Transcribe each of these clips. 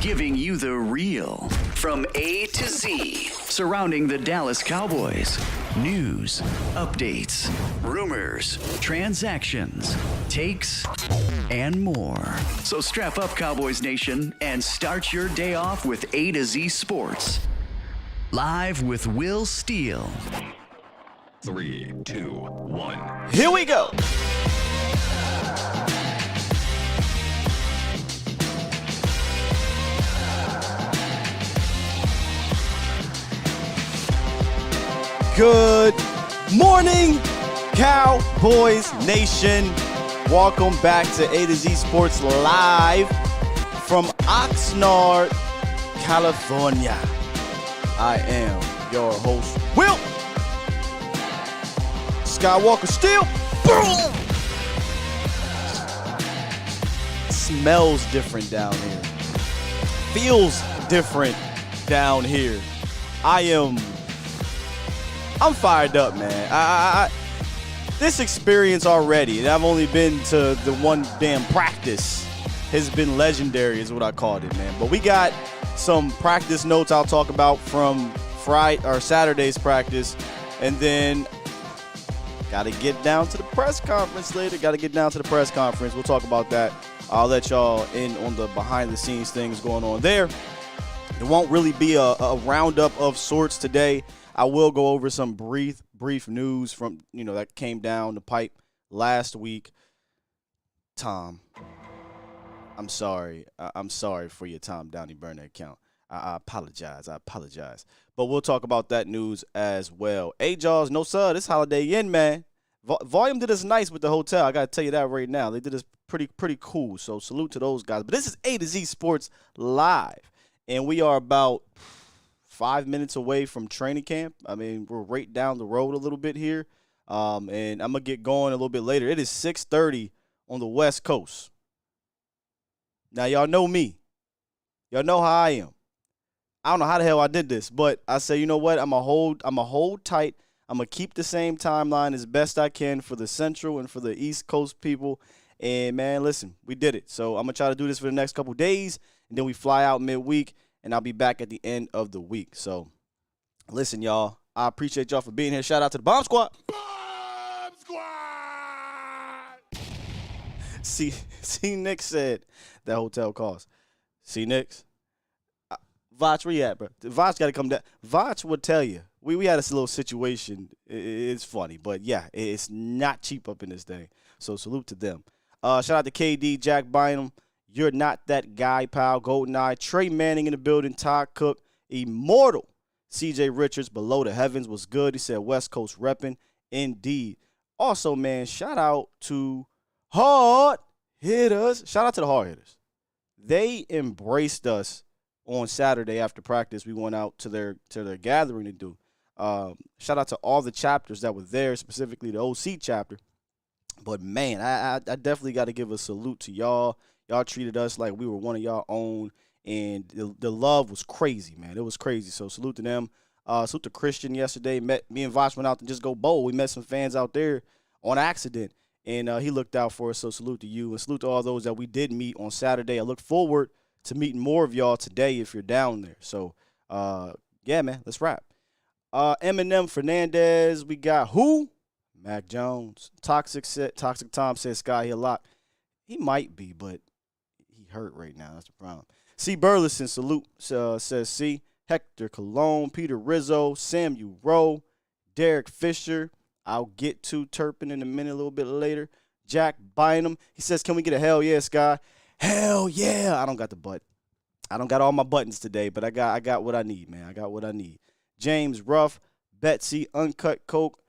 giving you the real from A to Z surrounding the Dallas Cowboys. News, updates, rumors, transactions, takes, and more. So strap up, Cowboys Nation, and start your day off with A to Z Sports. Live with Will Steele. 3, 2, 1. Here we go. Good morning, Cowboys Nation. Welcome back to A to Z Sports Live from Oxnard, California. I am your host, Will Skywalker Steele. Smells different down here. Feels different down here. I'm fired up, man. This experience already, and I've only been to the one damn practice, has been legendary is what I called it, man. But we got some practice notes I'll talk about from Friday or Saturday's practice, and then got to get down to the press conference later. We'll talk about that. I'll let y'all in on the behind-the-scenes things going on there. There won't really be a roundup of sorts today. I will go over some brief news from, that came down the pipe last week. Tom, I'm sorry. I'm sorry for your Tom Downey burner account. I apologize. But we'll talk about that news as well. Hey, Jaws, no sir, this Holiday Inn, man. Volume did us nice with the hotel. I got to tell you that right now. They did us pretty cool. So salute to those guys. But this is A to Z Sports Live, and we are about 5 minutes away from training camp. I mean, we're right down the road a little bit here, and I'm going to get going a little bit later. It is 6:30 on the West Coast. Now, y'all know me. Y'all know how I am. I don't know how the hell I did this, but I say, you know what? I'm going to hold tight. I'm going to keep the same timeline as best I can for the Central and for the East Coast people. And, man, listen, we did it. So I'm going to try to do this for the next couple days, and then we fly out midweek. And I'll be back at the end of the week. So, listen, y'all. I appreciate y'all for being here. Shout out to the Bomb Squad. Bomb Squad! See, Nick said that hotel cost. See, Nick's. Vach, where you at, bro? Vach got to come down. Vach would tell you. We had this little situation. It's funny. But, yeah, it's not cheap up in this thing. So, salute to them. Shout out to KD, Jack Bynum. You're not that guy, pal. GoldenEye. Trey Manning in the building. Todd Cook. Immortal. CJ Richards, below the heavens, was good. He said West Coast repping. Indeed. Also, man, shout out to Hard Hitters. Shout out to the Hard Hitters. They embraced us on Saturday after practice. We went out to their gathering to do. Shout out to all the chapters that were there, specifically the OC chapter. But, man, I definitely got to give a salute to y'all. Y'all treated us like we were one of y'all own, and the love was crazy, man. It was crazy. So salute to them. Salute to Christian yesterday. Me and Vosh went out to just go bowl. We met some fans out there on accident, and he looked out for us. So salute to you, and salute to all those that we did meet on Saturday. I look forward to meeting more of y'all today if you're down there. So, yeah, man, let's wrap. Eminem Fernandez. We got who? Mac Jones. Toxic Tom says Sky Hill Lock. He might be, but he hurt right now. That's the problem. C. Burleson, salute, says C. Hector Cologne, Peter Rizzo, Samuel Rowe, Derek Fisher. I'll get to Turpin in a minute, a little bit later. Jack Bynum. He says, can we get a hell yeah, Sky? Hell yeah. I don't got the button. I don't got all my buttons today, but I got what I need, man. I got what I need. James Ruff, Betsy, Uncut Coke,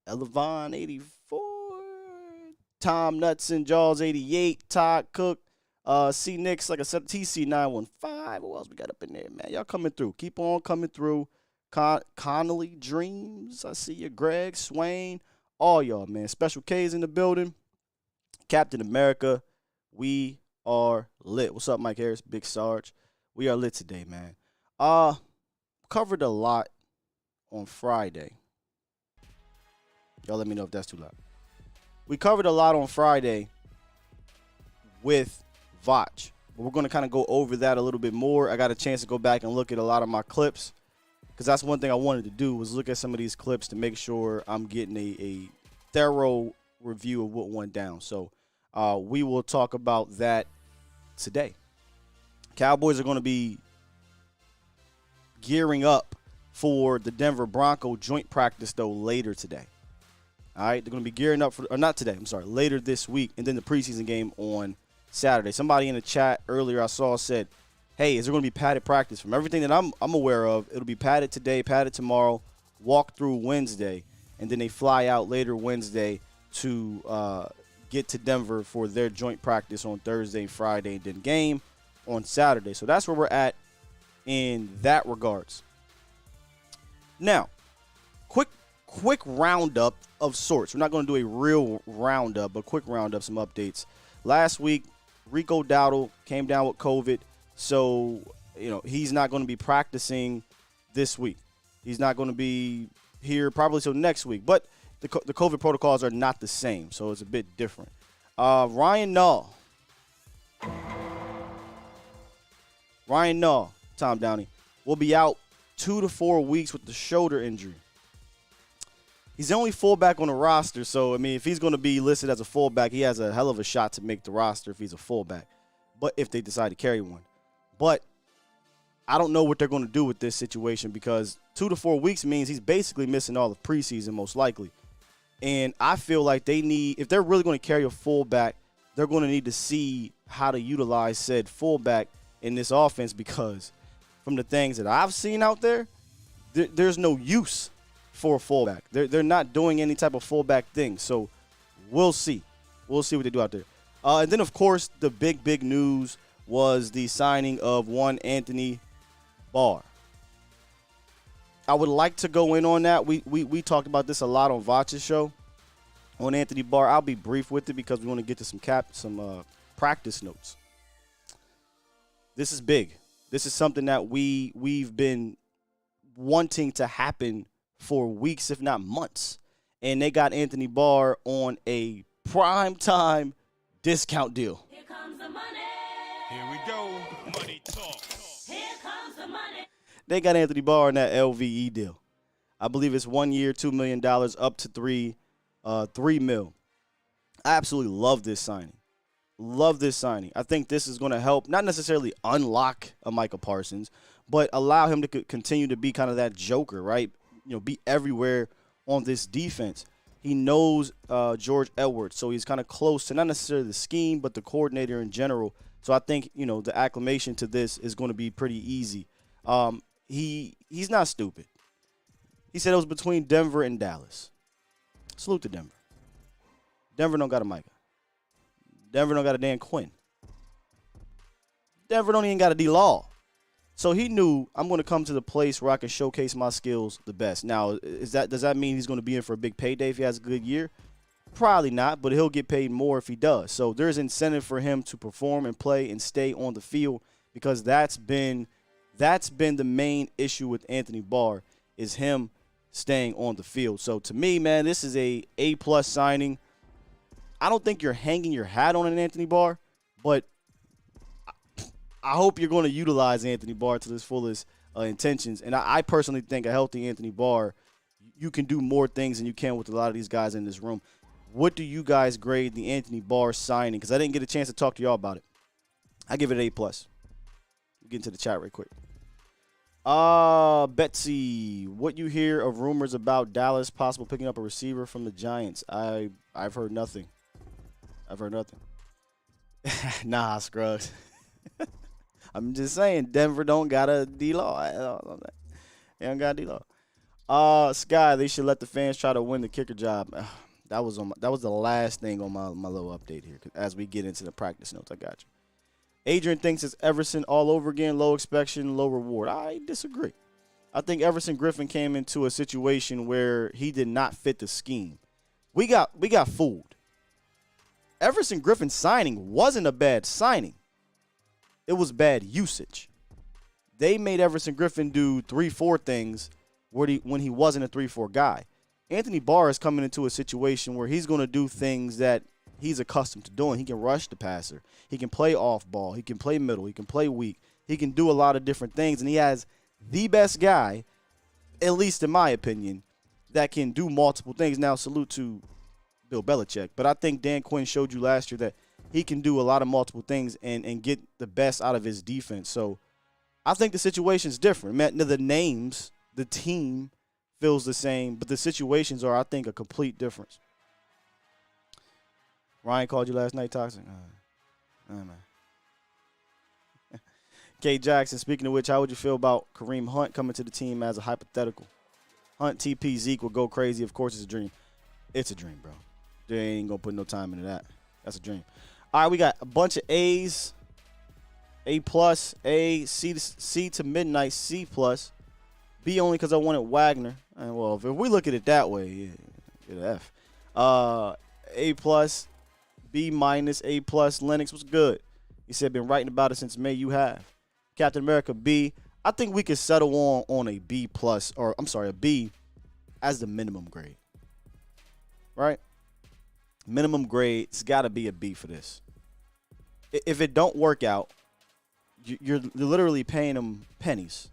Elevon 84, Tom Knutson, Jaws 88, Todd Cook, C Nix, like I said, TC 915. What else we got up in there, man? Y'all coming through. Keep on coming through. Connolly Dreams. I see you. Greg, Swain, all y'all, man. Special K's in the building. Captain America. We are lit. What's up, Mike Harris? Big Sarge. We are lit today, man. Covered a lot on Friday. Y'all let me know if that's too loud. We covered a lot on Friday with Vach. But we're going to kind of go over that a little bit more. I got a chance to go back and look at a lot of my clips because that's one thing I wanted to do was look at some of these clips to make sure I'm getting a thorough review of what went down. So we will talk about that today. Cowboys are going to be gearing up for the Denver Bronco joint practice, though, later today. All right, they're going to be gearing up for, or not today, I'm sorry, later this week, and then the preseason game on Saturday. Somebody in the chat earlier I saw said, hey, is there going to be padded practice? From everything that I'm aware of, it'll be padded today, padded tomorrow, walk through Wednesday, and then they fly out later Wednesday to get to Denver for their joint practice on Thursday and Friday, and then game on Saturday. So that's where we're at in that regards. Now, quick roundup of sorts. We're not going to do a real roundup, but quick roundup, some updates. Last week, Rico Dowdle came down with COVID, so he's not going to be practicing this week. He's not going to be here probably till next week, but the COVID protocols are not the same, so it's a bit different. Ryan Nall, Tom Downey, will be out 2 to 4 weeks with the shoulder injury. He's the only fullback on the roster, so, I mean, if he's going to be listed as a fullback, he has a hell of a shot to make the roster if he's a fullback, but if they decide to carry one. But I don't know what they're going to do with this situation because 2 to 4 weeks means he's basically missing all of preseason most likely. And I feel like they need, if they're really going to carry a fullback, they're going to need to see how to utilize said fullback in this offense because from the things that I've seen out there, there's no use for a fullback. They're not doing any type of fullback thing. So we'll see. We'll see what they do out there. And then, of course, the big news was the signing of one Anthony Barr. I would like to go in on that. We talked about this a lot on Vach's show on Anthony Barr. I'll be brief with it because we want to get to some practice notes. This is big. This is something that we've been wanting to happen for weeks, if not months. And they got Anthony Barr on a primetime discount deal. Here comes the money. Here we go. Money talk. Here comes the money. They got Anthony Barr on that LVE deal. I believe it's 1 year, $2 million, up to $3 million. I absolutely love this signing. I think this is going to help, not necessarily unlock a Micah Parsons, but allow him to continue to be kind of that joker, right? Be everywhere on this defense. He knows George Edwards, so he's kind of close to not necessarily the scheme, but the coordinator in general. So I think, the acclimation to this is going to be pretty easy. He's not stupid. He said it was between Denver and Dallas. Salute to Denver. Denver don't got a Micah. Denver don't got a Dan Quinn. Denver don't even got a D-Law. So he knew I'm going to come to the place where I can showcase my skills the best. Now, does that mean he's going to be in for a big payday if he has a good year? Probably not, but he'll get paid more if he does. So there's incentive for him to perform and play and stay on the field because that's been the main issue with Anthony Barr is him staying on the field. So to me, man, this is a A+ signing. I don't think you're hanging your hat on an Anthony Barr, but I hope you're going to utilize Anthony Barr to his fullest intentions. And I personally think a healthy Anthony Barr, you can do more things than you can with a lot of these guys in this room. What do you guys grade the Anthony Barr signing? Because I didn't get a chance to talk to y'all about it. I give it an A+. We'll get into the chat right quick. Betsy, what you hear of rumors about Dallas possible picking up a receiver from the Giants? I've heard nothing. Nah, Scruggs. I'm just saying, Denver don't got a D-Law. They don't got a D-Law. Sky, they should let the fans try to win the kicker job. That was the last thing on my little update here. As we get into the practice notes, I got you. Adrian thinks it's Everson all over again. Low expectation, low reward. I disagree. I think Everson Griffin came into a situation where he did not fit the scheme. We got fooled. Everson Griffin signing wasn't a bad signing. It was bad usage. They made Everson Griffin do 3-4 things when he wasn't a 3-4 guy. Anthony Barr is coming into a situation where he's going to do things that he's accustomed to doing. He can rush the passer. He can play off ball. He can play middle. He can play weak. He can do a lot of different things, and he has the best guy, at least in my opinion, that can do multiple things. Now, salute to Bill Belichick, but I think Dan Quinn showed you last year that he can do a lot of multiple things and get the best out of his defense. So I think the situation's different. The names, the team feels the same, but the situations are, I think, a complete difference. Ryan called you last night toxic? Man. K. Jackson, speaking of which, how would you feel about Kareem Hunt coming to the team as a hypothetical? Hunt, TP, Zeke would go crazy. Of course, it's a dream. It's a dream, bro. They ain't going to put no time into that. That's a dream. All right, we got a bunch of A's. A+, A, C to midnight, C+, B only because I wanted Wagner. And, well, if we look at it that way, yeah, get an F. A+, B-, A+, Lennox was good. He said, been writing about it since May. You have. Captain America, B. I think we could settle on a B+, or I'm sorry, a B as the minimum grade. Right? Minimum grade, it's got to be a B for this. If it don't work out, you're literally paying him pennies.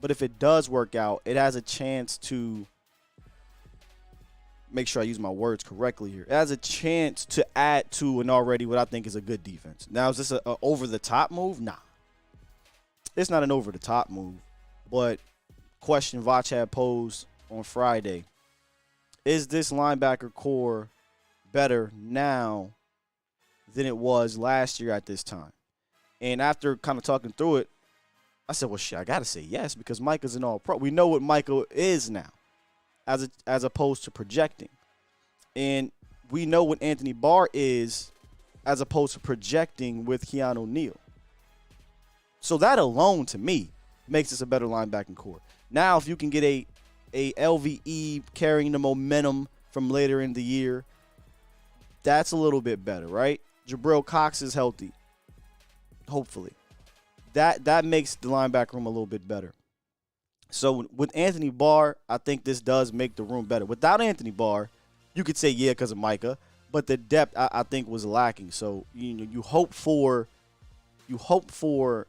But if it does work out, it has a chance to make sure I use my words correctly here. It has a chance to add to an already what I think is a good defense. Now, is this a over-the-top move? Nah. It's not an over-the-top move. But question Vach had posed on Friday, is this linebacker core better now than it was last year at this time? And after kind of talking through it, I said, well, shit, I got to say yes because Micah's an all-pro. We know what Micah is now as opposed to projecting. And we know what Anthony Barr is as opposed to projecting with Keanu Neal. So that alone, to me, makes this a better linebacking core. Now, if you can get a LVE carrying the momentum from later in the year, that's a little bit better, right? Jabril Cox is healthy, hopefully. That makes the linebacker room a little bit better. So with Anthony Barr, I think this does make the room better. Without Anthony Barr, you could say yeah because of Micah, but the depth I think was lacking. So you hope for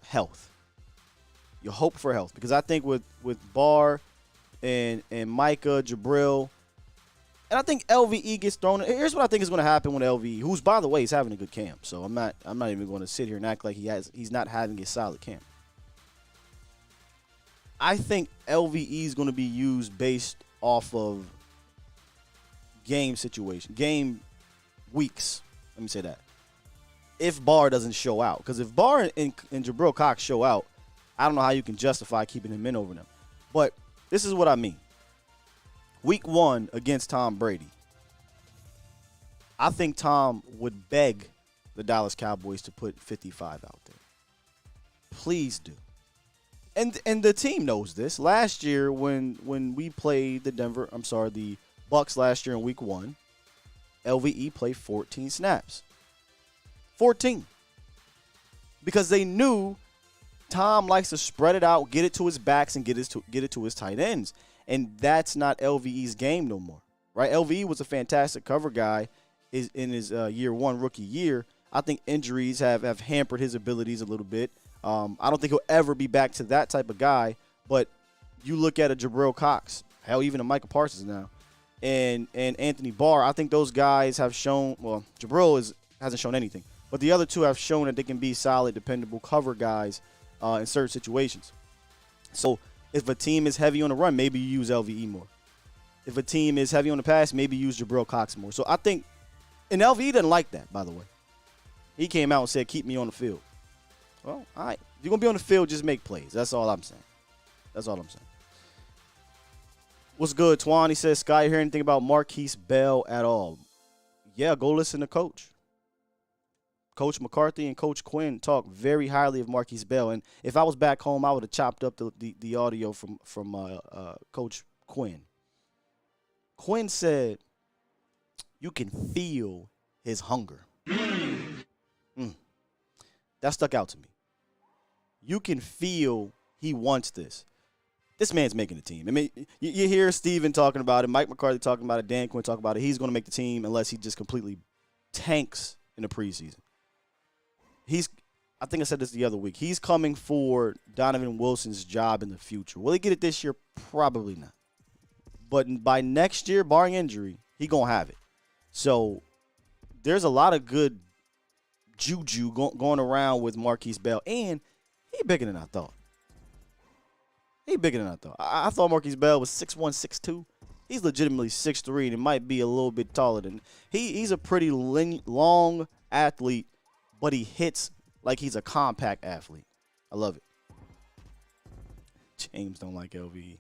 health. You hope for health because I think with Barr and Micah, Jabril, and I think LVE gets thrown. Here's what I think is going to happen with LVE, who's by the way is having a good camp. So I'm not even going to sit here and act like he's not having a solid camp. I think LVE is going to be used based off of game situation, game weeks. Let me say that. If Barr doesn't show out, because if Barr and Jabril Cox show out, I don't know how you can justify keeping him in over them. But this is what I mean. Week 1 against Tom Brady, I think Tom would beg the Dallas Cowboys to put 55 out there. Please do. And the team knows this. Last year when we played the Bucks last year in week 1, LVE played 14 snaps. 14. Because they knew Tom likes to spread it out, get it to his backs, and get it to his tight ends. And that's not LVE's game no more, right? LVE was a fantastic cover guy in his year 1 rookie year. I think injuries have hampered his abilities a little bit. I don't think he'll ever be back to that type of guy. But you look at a Jabril Cox, hell, even a Micah Parsons now, and Anthony Barr. I think those guys have shown. Well, Jabril hasn't shown anything, but the other two have shown that they can be solid, dependable cover guys in certain situations. So if a team is heavy on the run, maybe you use LVE more. If a team is heavy on the pass, maybe use Jabril Cox more. So I think, and LVE doesn't like that, by the way. He came out and said, keep me on the field. Well, all right. If you're going to be on the field, just make plays. That's all I'm saying. That's all I'm saying. What's good, Twan? He says, Sky, hear anything about Marquise Bell at all? Yeah, go listen to Coach. Coach McCarthy and Coach Quinn talk very highly of Marquise Bell. And if I was back home, I would have chopped up the audio from Coach Quinn. Quinn said, you can feel his hunger. That stuck out to me. You can feel he wants this. This man's making the team. I mean, you hear Steven talking about it, Mike McCarthy talking about it, Dan Quinn talking about it. He's going to make the team unless he just completely tanks in the preseason. I think I said this the other week. He's coming for Donovan Wilson's job in the future. Will he get it this year? Probably not. But by next year, barring injury, he going to have it. So there's a lot of good juju going around with Marquise Bell. And he bigger than I thought. I thought Marquise Bell was 6'1", 6'2". He's legitimately 6'3", and it might be a little bit taller than he's a pretty long athlete, but he hits like he's a compact athlete. I love it. James don't like LVE.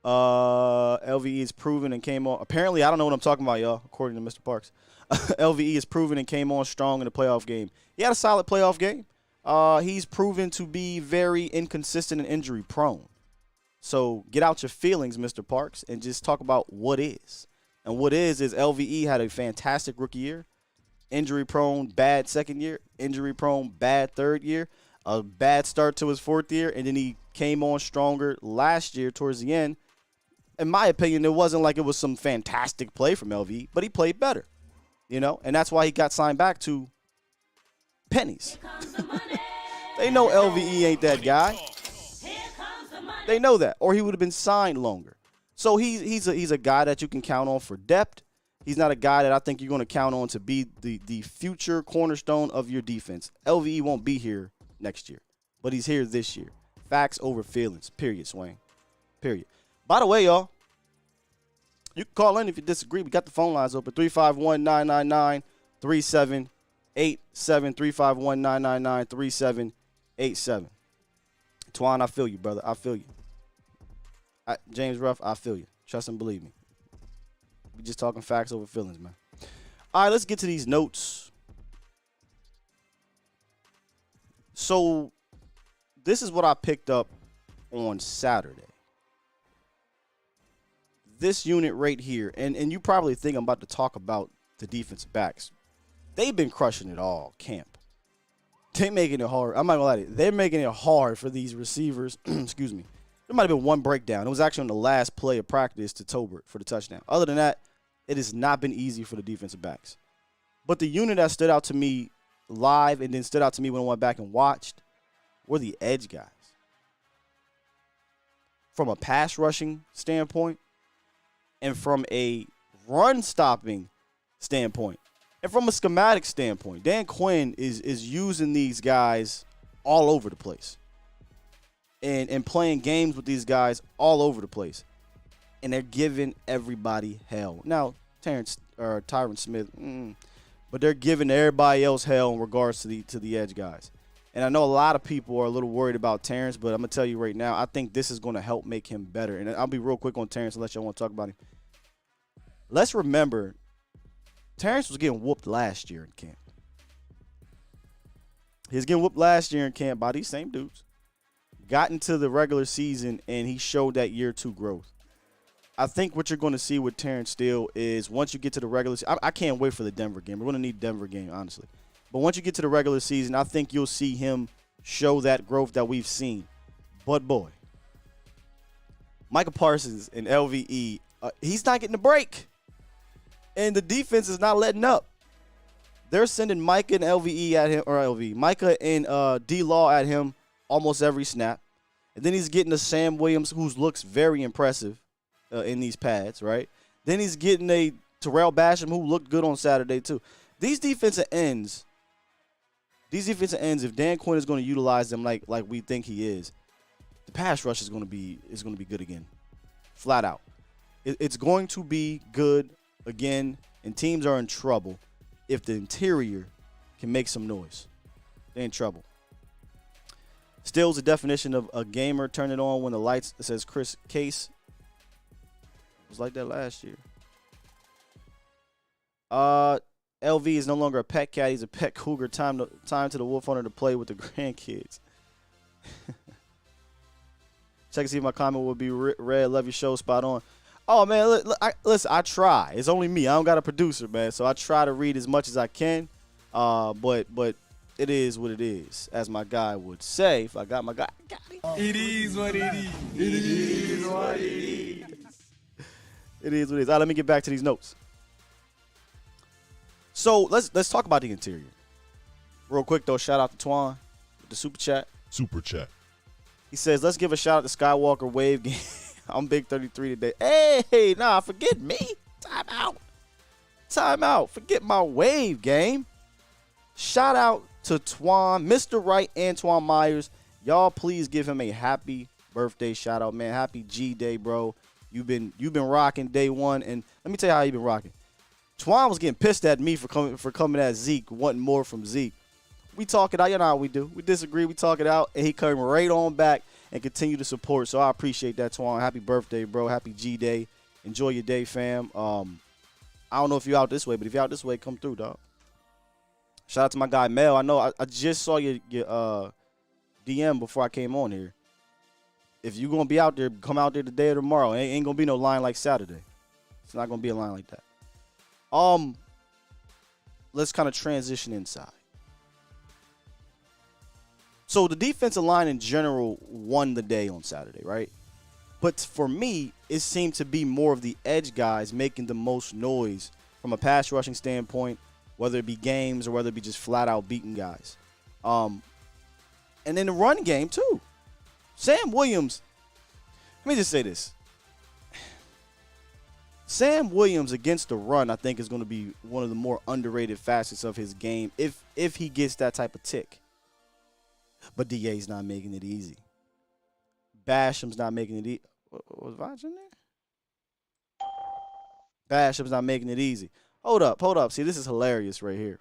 LVE is proven and came on. Apparently, I don't know what I'm talking about, y'all, according to Mr. Parks. LVE is proven and came on strong in the playoff game. He had a solid playoff game. He's proven to be very inconsistent and injury prone. So get out your feelings, Mr. Parks, and just talk about what is. And what is LVE had a fantastic rookie year, injury prone, bad second year, injury prone, bad third year, a bad start to his fourth year, and then he came on stronger last year towards the end. In my opinion, it wasn't like it was some fantastic play from LVE, but he played better, and that's why he got signed back to pennies. They know LVE ain't that guy. They know that, or he would have been signed longer. So he's a guy that you can count on for depth. He's not a guy that I think you're going to count on to be the future cornerstone of your defense. LVE won't be here next year, but he's here this year. Facts over feelings, period, Swain. Period. By the way, y'all, you can call in if you disagree. We got the phone lines open, 351-999-3787, 351-999-3787. Twan, I feel you, brother. I feel you. James Ruff, I feel you. Trust and believe me. We just talking facts over feelings, man. All right, let's get to these notes. So this is what I picked up on Saturday. This unit right here, and you probably think I'm about to talk about the defensive backs. They've been crushing it all camp. They're making it hard. I'm not going to lie to you. They're making it hard for these receivers. Excuse me. There might have been one breakdown. It was actually on the last play of practice to Tolbert for the touchdown. Other than that, it has not been easy for the defensive backs. But the unit that stood out to me live and then stood out to me when I went back and watched were the edge guys. From a pass rushing standpoint and from a run stopping standpoint and from a schematic standpoint, Dan Quinn is using these guys all over the place. And playing games with these guys all over the place. And they're giving everybody hell. Now, Tyron Smith, but they're giving everybody else hell in regards to the edge guys. And I know a lot of people are a little worried about Terrence, but I'm going to tell you right now, I think this is going to help make him better. And I'll be real quick on Terrence unless y'all want to talk about him. Let's remember, Terrence was getting whooped last year in camp. He was getting whooped last year in camp by these same dudes. Got into the regular season, and he showed that year two growth. I think what you're going to see with Terrence Steele is once you get to the regular season, I can't wait for the Denver game. We're going to need Denver game, honestly. But once you get to the regular season, I think you'll see him show that growth that we've seen. But, boy, Micah Parsons and LVE, he's not getting a break. And the defense is not letting up. They're sending Micah and LVE at him, or LVE, Micah and D-Law at him almost every snap. And then he's getting a Sam Williams who looks very impressive in these pads, right? Then he's getting a Terrell Basham who looked good on Saturday too. These defensive ends, if Dan Quinn is going to utilize them like we think he is, the pass rush is going to be good again. Flat out. It's going to be good again, and teams are in trouble if the interior can make some noise. They're in trouble. Steele's the definition of a gamer. Turn it on when the lights, it says Chris Case. It was like that last year. LV is no longer a pet cat. He's a pet cougar. Time to the Wolf Hunter to play with the grandkids. Check and see if my comment will be read. Love your show. Spot on. Oh, man, listen, I try. It's only me. I don't got a producer, man. So I try to read as much as I can. But it is what it is, as my guy would say. If I got my guy, I got it. It is what it is. It is what it is. It is what it is. All right, let me get back to these notes. So let's talk about the interior. Real quick, though, shout out to Twan with the super chat. Super chat. He says, let's give a shout out to Skywalker Wave Game. I'm Big 33 today. Hey, nah, forget me. Time out. Forget my Wave Game. Shout out to Twan, Mr. Right, Antoine Myers. Y'all please give him a happy birthday shout out, man. Happy G Day, bro. You've been rocking day one, and let me tell you how you've been rocking. Twan was getting pissed at me for coming at Zeke, wanting more from Zeke. We talk it out. You know how we do. We disagree. We talk it out, and he came right on back and continue to support. So I appreciate that, Twan. Happy birthday, bro. Happy G Day. Enjoy your day, fam. I don't know if you're out this way, but if you're out this way, come through, dog. Shout out to my guy Mel. I know I just saw your DM before I came on here. If you're going to be out there, come out there today or tomorrow. It ain't going to be no line like Saturday. It's not going to be a line like that. Let's kind of transition inside. So the defensive line in general won the day on Saturday, right? But for me, it seemed to be more of the edge guys making the most noise from a pass rushing standpoint, whether it be games or whether it be just flat out beating guys. And then the run game too. Sam Williams, let me just say this. Sam Williams against the run, I think, is going to be one of the more underrated facets of his game if he gets that type of tick. But DA's not making it easy. Basham's not making it easy. Was Vaj in there? Basham's not making it easy. Hold up. See, this is hilarious right here.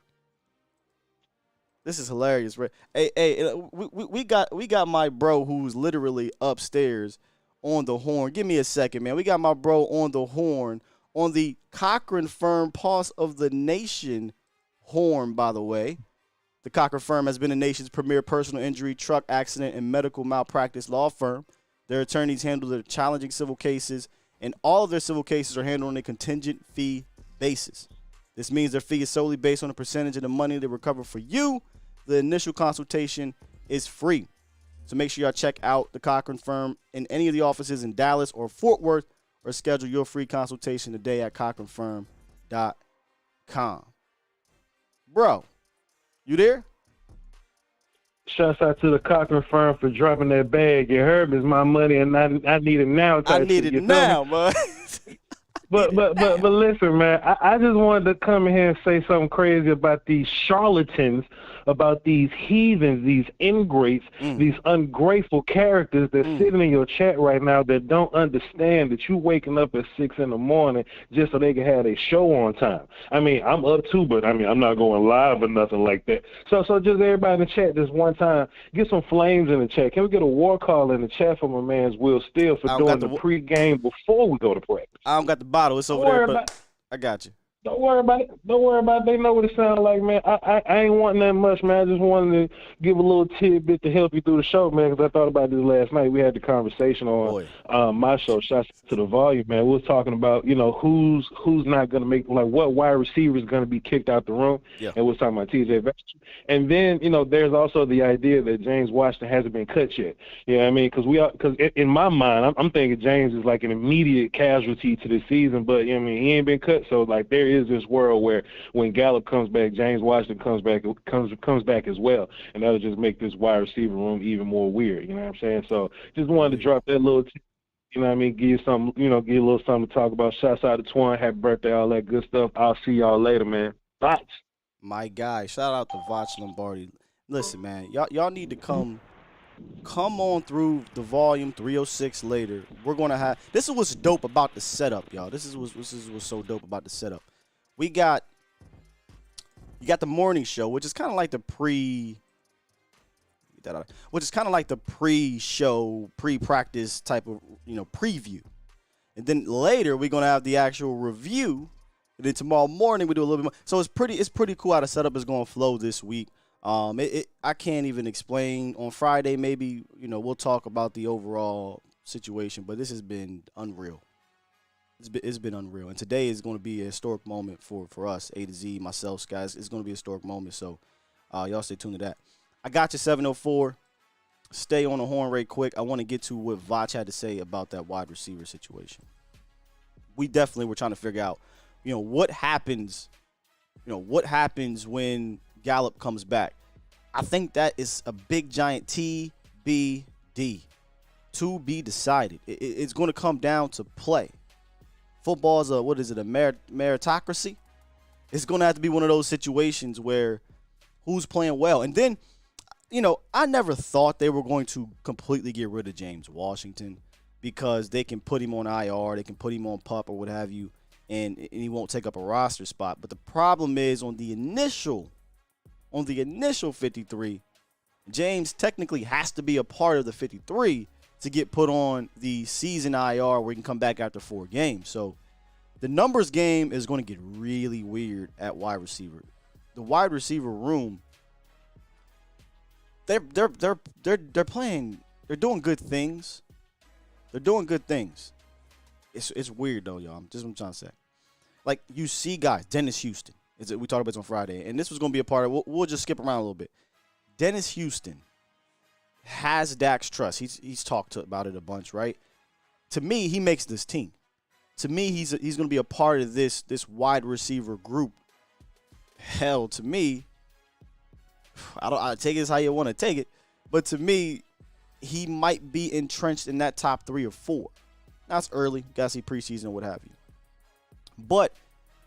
This is hilarious, right? Hey, we got my bro who's literally upstairs on the horn. Give me a second, man. We got my bro on the horn, on the Cochran Firm Pulse of the Nation horn, by the way. The Cochran Firm has been the nation's premier personal injury, truck accident, and medical malpractice law firm. Their attorneys handle their challenging civil cases, and all of their civil cases are handled on a contingent fee basis. This means their fee is solely based on a percentage of the money they recover for you. The initial consultation is free. So make sure y'all check out the Cochran Firm in any of the offices in Dallas or Fort Worth, or schedule your free consultation today at CochranFirm.com. Bro, you there? Shouts out to the Cochran Firm for dropping that bag. You heard me, it's my money, and I need it now. I need it now, man. But listen, man, I just wanted to come in here and say something crazy about these charlatans, about these heathens, these ingrates, these ungrateful characters that's sitting in your chat right now that don't understand that you waking up at 6 in the morning just so they can have a show on time. I mean, I'm up too, but I mean, I'm not going live or nothing like that. So just everybody in the chat this one time, get some flames in the chat. Can we get a war call in the chat for my man's Will Steele for doing the pregame before we go to practice? I don't got the bottle. It's over there, but I got you. Don't worry about it. They know what it sounds like, man. I ain't wanting that much, man. I just wanted to give a little tidbit to help you through the show, man, because I thought about this last night. We had the conversation on my show, Shots to the Volume, man. We was talking about, who's not going to make, like, what wide receiver is going to be kicked out the room. Yeah. And we was talking about T.J. Baxter. And then, there's also the idea that James Washington hasn't been cut yet. You know what I mean? Because in my mind, I'm thinking James is like an immediate casualty to this season, but, he ain't been cut. So, like, there is this world where when Gallup comes back, James Washington comes back as well, and that'll just make this wide receiver room even more weird. You know what I'm saying? So just wanted to drop that little, give you some, give you a little something to talk about. Shouts out to Twan, happy birthday, all that good stuff. I'll see y'all later, man. Bye. My guy, shout out to Vach Lombardi. Listen, man, y'all need to come on through the volume 306 later. We're gonna have this is what's dope about the setup, y'all. This is what's so dope about the setup. You got the morning show, which is kind of like the pre-show, pre-practice type of preview, and then later we're gonna have the actual review, and then tomorrow morning we do a little bit more. So it's pretty cool how the setup is gonna flow this week. I can't even explain. On Friday maybe we'll talk about the overall situation, but this has been unreal. It's been unreal, and today is going to be a historic moment for us, A to Z, myself, guys. It's going to be a historic moment, so y'all stay tuned to that. I got you, 704. Stay on the horn right quick. I want to get to what Vach had to say about that wide receiver situation. We definitely were trying to figure out, what happens what happens when Gallup comes back. I think that is a big giant TBD, to be decided. It's going to come down to play. Football is a meritocracy? It's going to have to be one of those situations where who's playing well. And then, I never thought they were going to completely get rid of James Washington because they can put him on IR, they can put him on PUP or what have you, and he won't take up a roster spot. But the problem is on the initial 53, James technically has to be a part of the 53 to get put on the season IR where he can come back after 4 games. So the numbers game is going to get really weird at wide receiver. The wide receiver room, they're playing, they're doing good things. They're doing good things. It's weird though, y'all. Just what I'm trying to say. Like you see guys, Dennis Houston. We talked about this on Friday, and this was going to be a part of. We'll just skip around a little bit. Dennis Houston has Dak's trust. He's talked about it a bunch, right? To me, he makes this team. To me, he's going to be a part of this wide receiver group. Hell, to me, I take it as how you want to take it, but to me, he might be entrenched in that top 3 or 4. That's early. Gotta see preseason or what have you. But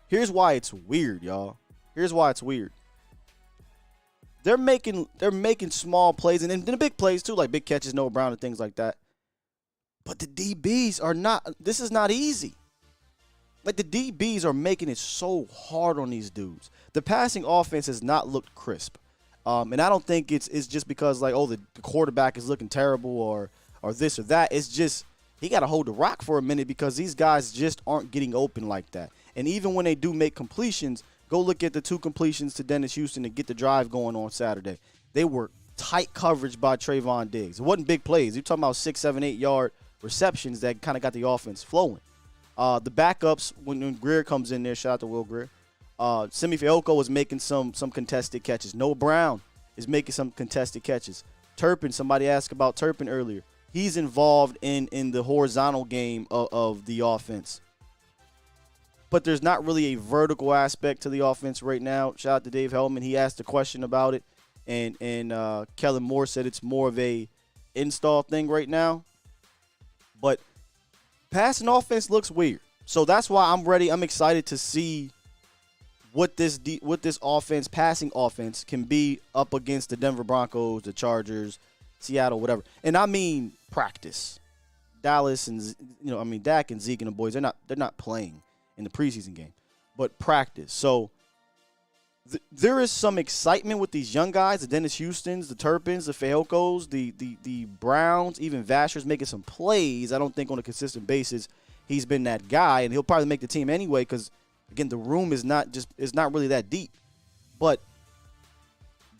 here's why it's weird, y'all. Here's why it's weird. They're making small plays and then the big plays too, like big catches, Noah Brown and things like that. But the DBs are not. This is not easy. Like the DBs are making it so hard on these dudes. The passing offense has not looked crisp, and I don't think it's just because like the quarterback is looking terrible or this or that. It's just he got to hold the rock for a minute because these guys just aren't getting open like that. And even when they do make completions, go look at the 2 completions to Dennis Houston to get the drive going on Saturday. They were tight coverage by Trayvon Diggs. It wasn't big plays. You're talking about 6, 7, 8 yard receptions that kind of got the offense flowing. The backups, when Greer comes in there, shout out to Will Greer. Simi Fehoko is making some contested catches. Noah Brown is making some contested catches. Turpin, somebody asked about Turpin earlier. He's involved in the horizontal game of the offense. But there's not really a vertical aspect to the offense right now. Shout out to Dave Hellman. He asked a question about it, and Kellen Moore said it's more of a install thing right now. But passing offense looks weird. So that's why I'm ready. I'm excited to see what this offense, passing offense, can be up against the Denver Broncos, the Chargers, Seattle, whatever. And I mean practice. Dallas and Dak and Zeke and the boys, they're not playing in the preseason game, but practice. So there is some excitement with these young guys, the Dennis Houstons, the Turpins, the Fehokos, the Browns, even Vasher's making some plays. I don't think on a consistent basis he's been that guy, and he'll probably make the team anyway because, again, the room is not really that deep. But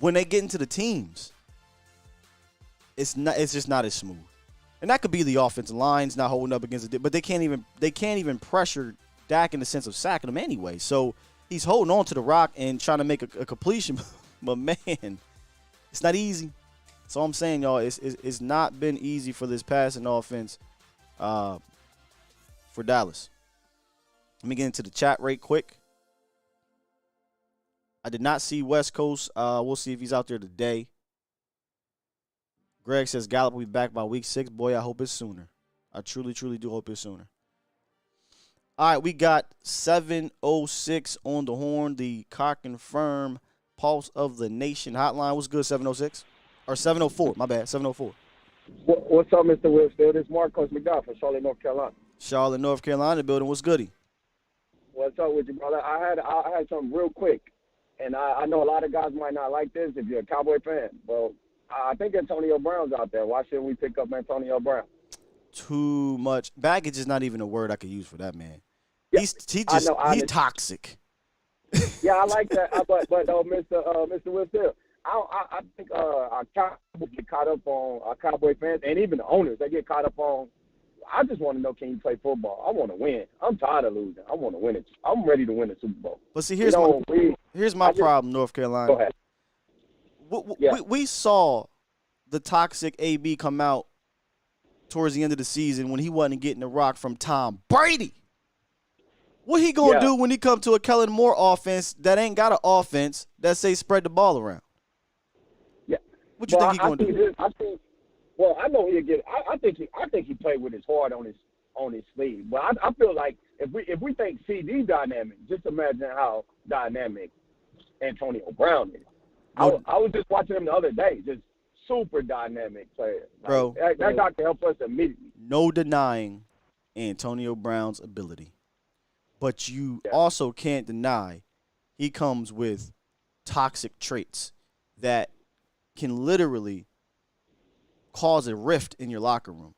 when they get into the teams, it's just not as smooth. And that could be the offensive line's not holding up against it, but they can't even pressure Dak in the sense of sacking him anyway. So he's holding on to the rock and trying to make a completion. But, man, it's not easy. So I'm saying, y'all, it's not been easy for this passing offense for Dallas. Let me get into the chat right quick. I did not see West Coast. We'll see if he's out there today. Greg says Gallup will be back by week 6. Boy, I hope it's sooner. I truly, truly do hope it's sooner. All right, we got 706 on the horn, the Cock and Firm Pulse of the Nation hotline. What's good, 706? Or 704, my bad, 704. What's up, Mr. Whitfield? It's Marcos McDowell from Charlotte, North Carolina. Charlotte, North Carolina building. What's goody? What's up with you, brother? I had something real quick, and I know a lot of guys might not like this if you're a Cowboy fan. Well, I think Antonio Brown's out there. Why shouldn't we pick up Antonio Brown? Too much. Baggage is not even a word I could use for that man. Yeah, He's toxic. Yeah, I like that. But Mr. Whitfield, I think our Cowboys get caught up on our Cowboy fans and even the owners. They get caught up on. I just want to know, can you play football? I want to win. I'm tired of losing. I want to win it. I'm ready to win the Super Bowl. But see, here's my problem, North Carolina. Go ahead. We saw the toxic AB come out towards the end of the season when he wasn't getting the rock from Tom Brady. What he gonna do when he come to a Kellen Moore offense that ain't got an offense that say spread the ball around? Yeah. What you think he gonna do? I know he'll get. I think he played with his heart on his sleeve. But I feel like if we think CD dynamic, just imagine how dynamic Antonio Brown is. I was just watching him the other day, just super dynamic player. Bro, that guy can help us immediately. No denying Antonio Brown's ability. But you also can't deny he comes with toxic traits that can literally cause a rift in your locker room.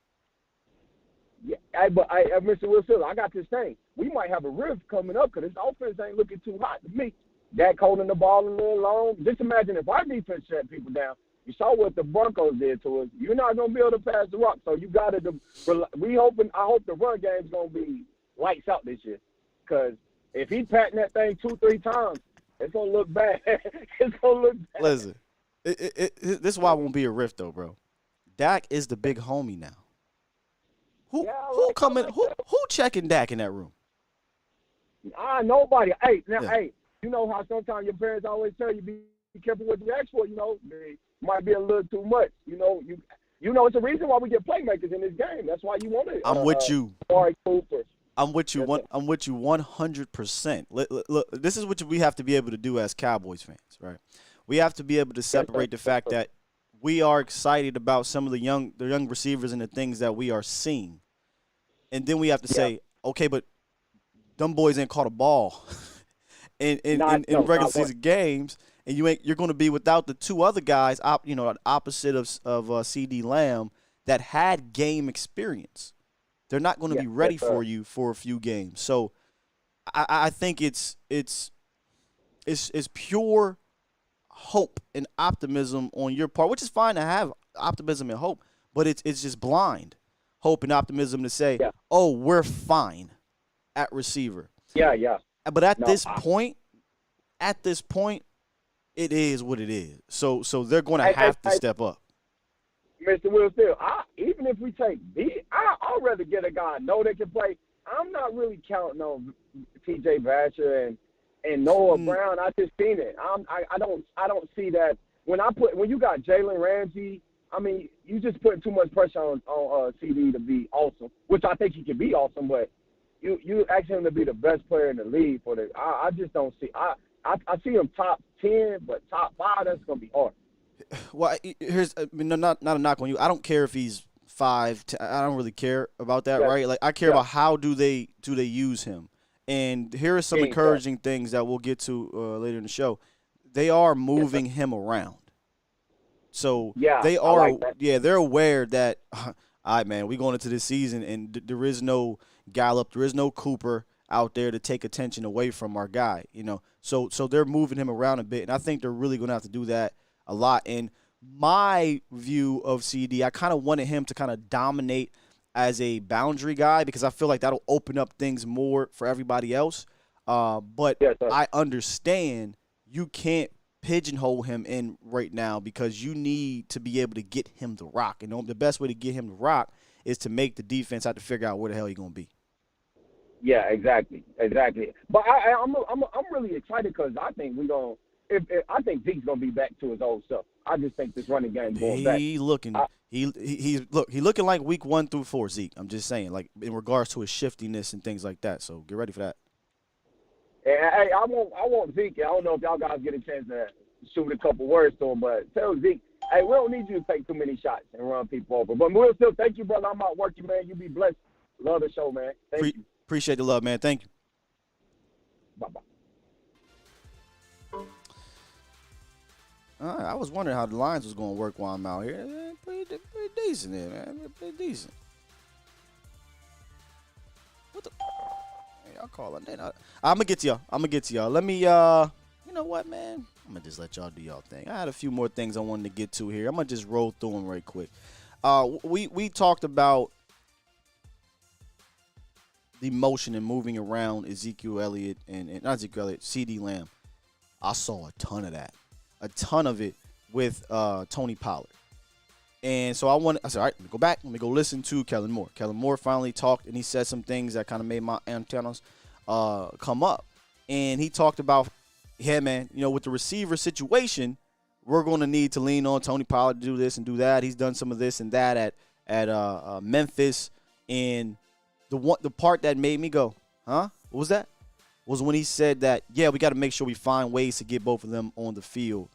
Yeah, but Mr. Wilson, I got this thing. We might have a rift coming up because this offense ain't looking too hot to me. Dak holding the ball a little long. Just imagine if our defense shut people down. You saw what the Broncos did to us. You're not going to be able to pass the rock. So you got to – I hope the run game's going to be lights out this year. Because if he's patting that thing 2-3 times, it's going to look bad. It's going to look bad. Listen, this is why it won't be a rift, though, bro. Dak is the big homie now. Who checking Dak in that room? Nobody. Hey, you know how sometimes your parents always tell you be careful what you ask for. You know, it might be a little too much. You know, it's a reason why we get playmakers in this game. That's why you want it. I'm with you. Cooper. I'm with you. I'm with you 100%. Look, this is what we have to be able to do as Cowboys fans, right? We have to be able to separate the fact that we are excited about some of the young receivers and the things that we are seeing, and then we have to say, okay, but them boys ain't caught a ball in regular season games, and you're going to be without the two other guys, opposite of CD Lamb that had game experience. They're not going to be ready for you for a few games. So I think it's pure hope and optimism on your part, which is fine to have optimism and hope, but it's just blind hope and optimism to say, oh, we're fine at receiver. Yeah. But at this point, it is what it is. So they're going to have to step up. Mr. Will Steele, even if we take I'd rather get a guy I know that can play. I'm not really counting on T.J. Vasher and Noah Brown. I just seen it. I don't see that when you got Jalen Ramsey. I mean, you just putting too much pressure on CD to be awesome, which I think he can be awesome. But you ask him to be the best player in the league I just don't see. I see him top 10, but top 5 that's gonna be hard. Well, not a knock on you. I don't care if he's 5. I don't really care about that, right? Like I care about how do they use him. And here are some encouraging things that we'll get to later in the show. They are moving him around, so they are. They're aware that. All right, man, we going into this season, and there is no Gallup, there is no Cooper out there to take attention away from our guy. So they're moving him around a bit, and I think they're really going to have to do that a lot. And my view of CD, I kind of wanted him to kind of dominate as a boundary guy because I feel like that'll open up things more for everybody else. But I understand you can't pigeonhole him in right now because you need to be able to get him to rock. And the best way to get him to rock is to make the defense have to figure out where the hell he's going to be. Yeah, exactly. But I'm really excited because I think I think Zeke's gonna be back to his old self. I just think this running game going back. He's looking like week 1 through 4, Zeke. I'm just saying, like in regards to his shiftiness and things like that. So get ready for that. Hey, I want Zeke. I don't know if y'all guys get a chance to shoot a couple words to him, but tell Zeke, hey, we don't need you to take too many shots and run people over. But we'll still thank you, brother. I'm out working, man. You be blessed. Love the show, man. Thank you. Appreciate the love, man. Thank you. Bye-bye. All right, I was wondering how the lines was going to work while I'm out here. Pretty decent there, man. Pretty decent. What the? Hey, y'all call it. I'm going to get to y'all. Let me, you know what, man? I'm going to just let y'all do y'all thing. I had a few more things I wanted to get to here. I'm going to just roll through them right quick. We talked about the motion and moving around Ezekiel Elliott and not Ezekiel Elliott, CD Lamb. I saw a ton of that. A ton of it with Tony Pollard. And so I said, all right, let me go back. Let me go listen to Kellen Moore. Kellen Moore finally talked, and he said some things that kind of made my antennas come up. And he talked about, yeah, man, with the receiver situation, we're going to need to lean on Tony Pollard to do this and do that. He's done some of this and that at Memphis. And the part that made me go, huh? What was that? Was when he said that, yeah, we got to make sure we find ways to get both of them on the field.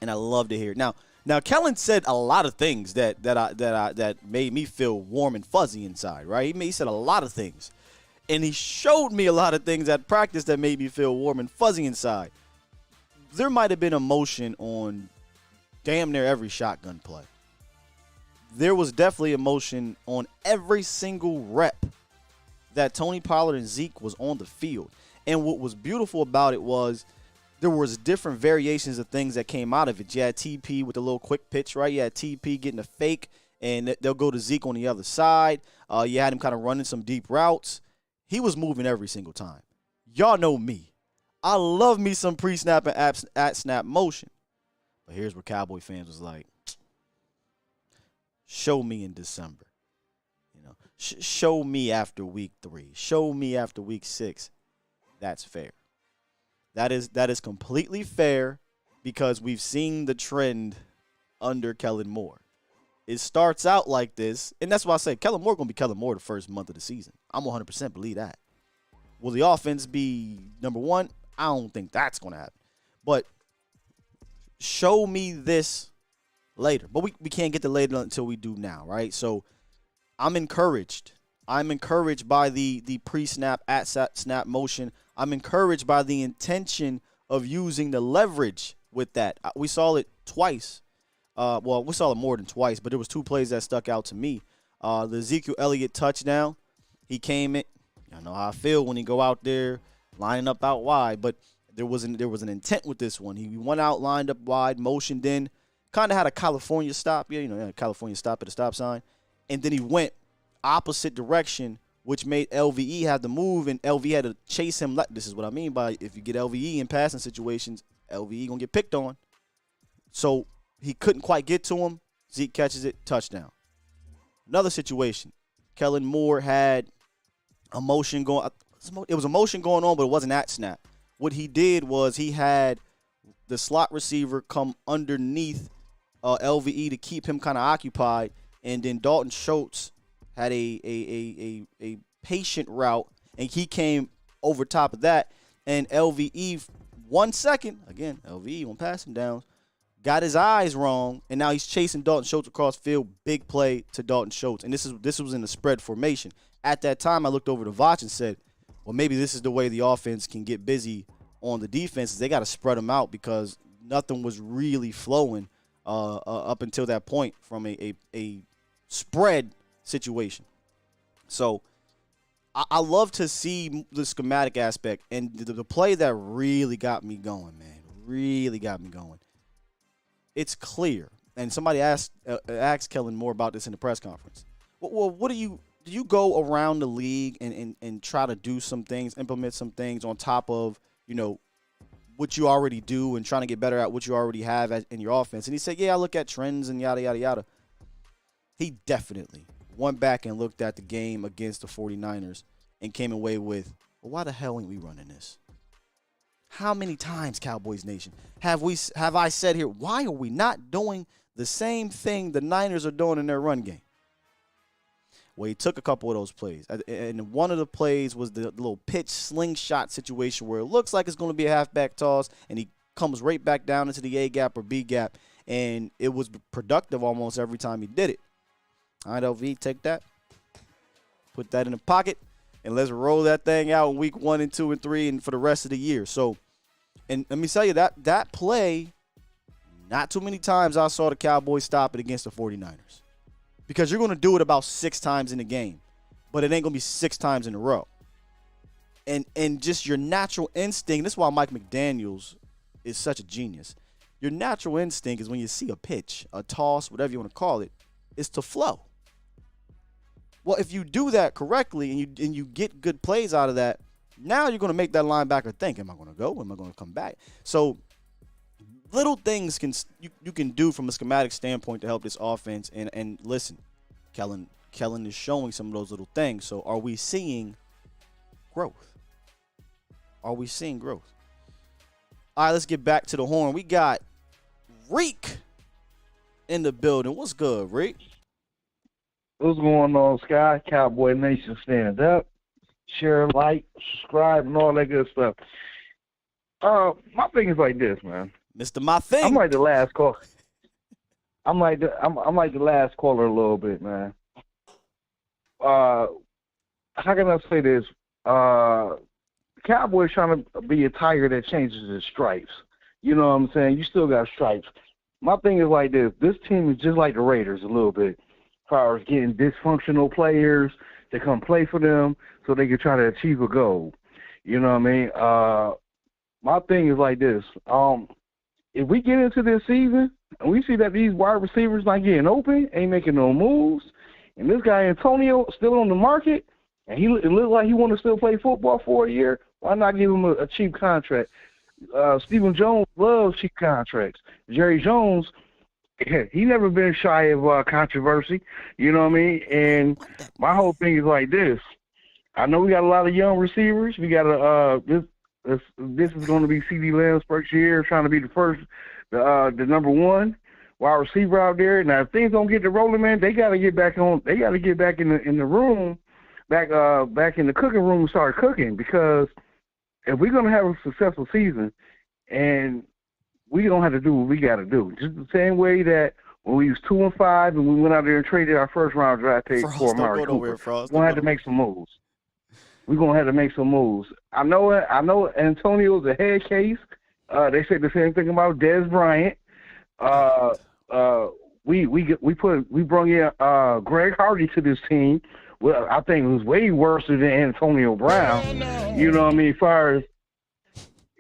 And I love to hear it. Now, Kellen said a lot of things that made me feel warm and fuzzy inside, right? He said a lot of things. And he showed me a lot of things at practice that made me feel warm and fuzzy inside. There might have been emotion on damn near every shotgun play. There was definitely emotion on every single rep that Tony Pollard and Zeke was on the field. And what was beautiful about it was there was different variations of things that came out of it. You had TP with a little quick pitch, right? You had TP getting a fake, and they'll go to Zeke on the other side. You had him kind of running some deep routes. He was moving every single time. Y'all know me. I love me some pre-snap and at-snap motion. But here's where Cowboy fans was like, show me in December. Show me after week 3. Show me after week 6. That's fair. That is completely fair because we've seen the trend under Kellen Moore. It starts out like this, and that's why I say Kellen Moore going to be Kellen Moore the first month of the season. I'm 100% believe that. Will the offense be number one? I don't think that's going to happen. But show me this later. But we can't get to later until we do now, right? So I'm encouraged. I'm encouraged by the pre-snap, at-snap motion. I'm encouraged by the intention of using the leverage with that. We saw it twice. We saw it more than twice, but there was 2 plays that stuck out to me. The Ezekiel Elliott touchdown, he came in. I know how I feel when he go out there lining up out wide, but there was an intent with this one. He went out, lined up wide, motioned in, kind of had a California stop. Yeah, California stop at a stop sign. And then he went opposite direction, which made LVE have to move, and LVE had to chase him. This is what I mean by if you get LVE in passing situations, LVE going to get picked on. So he couldn't quite get to him. Zeke catches it, touchdown. Another situation, Kellen Moore had a motion going. It was a motion going on, but it wasn't at snap. What he did was he had the slot receiver come underneath LVE to keep him kind of occupied, and then Dalton Schultz had a patient route, and he came over top of that, and LVE 1 second, again, LVE on passing downs, got his eyes wrong, and now he's chasing Dalton Schultz across field. Big play to Dalton Schultz, and this was in the spread formation. At that time, I looked over to Vach and said, well, maybe this is the way the offense can get busy on the defenses. They got to spread them out because nothing was really flowing up until that point from a spread situation. So I love to see the schematic aspect, and the play that really got me going, man, really got me going. It's clear, and somebody asked Kellen Moore about this in the press conference. Well, what do you go around the league and try to do some things, implement some things on top of, what you already do and trying to get better at what you already have in your offense? And he said, yeah, I look at trends and yada, yada, yada. He definitely went back and looked at the game against the 49ers and came away with, well, why the hell ain't we running this? How many times, Cowboys Nation, have I said here, why are we not doing the same thing the Niners are doing in their run game? Well, he took a couple of those plays. And one of the plays was the little pitch slingshot situation where it looks like it's going to be a halfback toss, and he comes right back down into the A-gap or B-gap, and it was productive almost every time he did it. All right, LV, take that. Put that in the pocket, and let's roll that thing out in week 1 and 2 and 3 and for the rest of the year. So, and let me tell you, that play, not too many times I saw the Cowboys stop it against the 49ers. Because you're going to do it about 6 times in the game, but it ain't going to be 6 times in a row. And just your natural instinct, this is why Mike McDaniels is such a genius. Your natural instinct is when you see a pitch, a toss, whatever you want to call it, is to flow. Well, if you do that correctly and you get good plays out of that, now you're going to make that linebacker think, am I going to go? Am I going to come back? So little things you can do from a schematic standpoint to help this offense. And listen, Kellen is showing some of those little things. So are we seeing growth? Are we seeing growth? All right, let's get back to the horn. We got Reek in the building. What's good, Reek? What's going on, Sky? Cowboy Nation, stand up, share, like, subscribe, and all that good stuff. My thing is like this, man. Mr. My Thing. I'm like the last caller. I'm like the last caller a little bit, man. How can I say this? Cowboys trying to be a tiger that changes its stripes. You know what I'm saying? You still got stripes. My thing is like this. This team is just like the Raiders a little bit. As far as getting dysfunctional players to come play for them so they can try to achieve a goal. You know what I mean? My thing is like this. If we get into this season and we see that these wide receivers not getting open, ain't making no moves, and this guy Antonio still on the market, and it looks like he want to still play football for a year, why not give him a cheap contract? Stephen Jones loves cheap contracts. Jerry Jones, he never been shy of controversy. You know what I mean? And my whole thing is like this. I know we got a lot of young receivers. We got this is going to be C.D. Lamb's first year, trying to be the number one wide receiver out there. Now, if things don't get to rolling, man, they got to get back on. They got to get back in the room, back in the cooking room and start cooking, because if we're going to have a successful season, and we don't have to do what we got to do, just the same way that when we was 2-5 and we went out there and traded our first round draft pick for Amari Cooper, we're going to have to make some moves. We're going to have to make some moves. I know Antonio's a head case. They said the same thing about Dez Bryant. We brought in Greg Hardy to this team. Well, I think it was way worse than Antonio Brown. You know what I mean? As far as,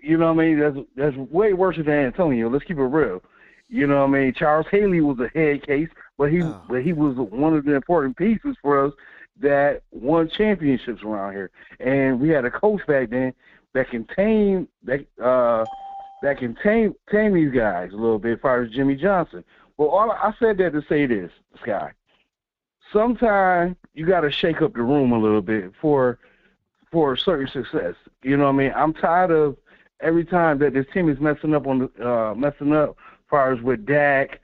you know what I mean? That's way worse than Antonio. Let's keep it real. You know what I mean? Charles Haley was a head case, but he was one of the important pieces for us that won championships around here. And we had a coach back then that can tame these guys a little bit as far as Jimmy Johnson. Well, I said that to say this, Sky. Sometimes you got to shake up the room a little bit for certain success. You know what I mean? I'm tired of every time that this team is messing up as far as with Dak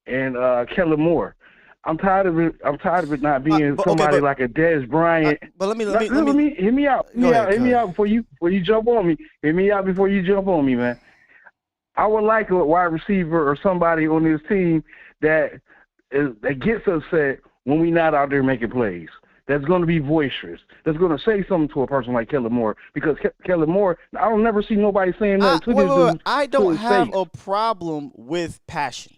and Kellen Moore. I'm tired of it not being somebody like a Dez Bryant. But let me hear me out. Hear me out before you jump on me. Hear me out before you jump on me, man. I would like a wide receiver or somebody on this team that gets upset when we're not out there making plays. That's going to be boisterous. That's going to say something to a person like Kellen Moore, because Kellen Moore, I don't never see nobody saying nothing to this dude. I don't have a problem with passion.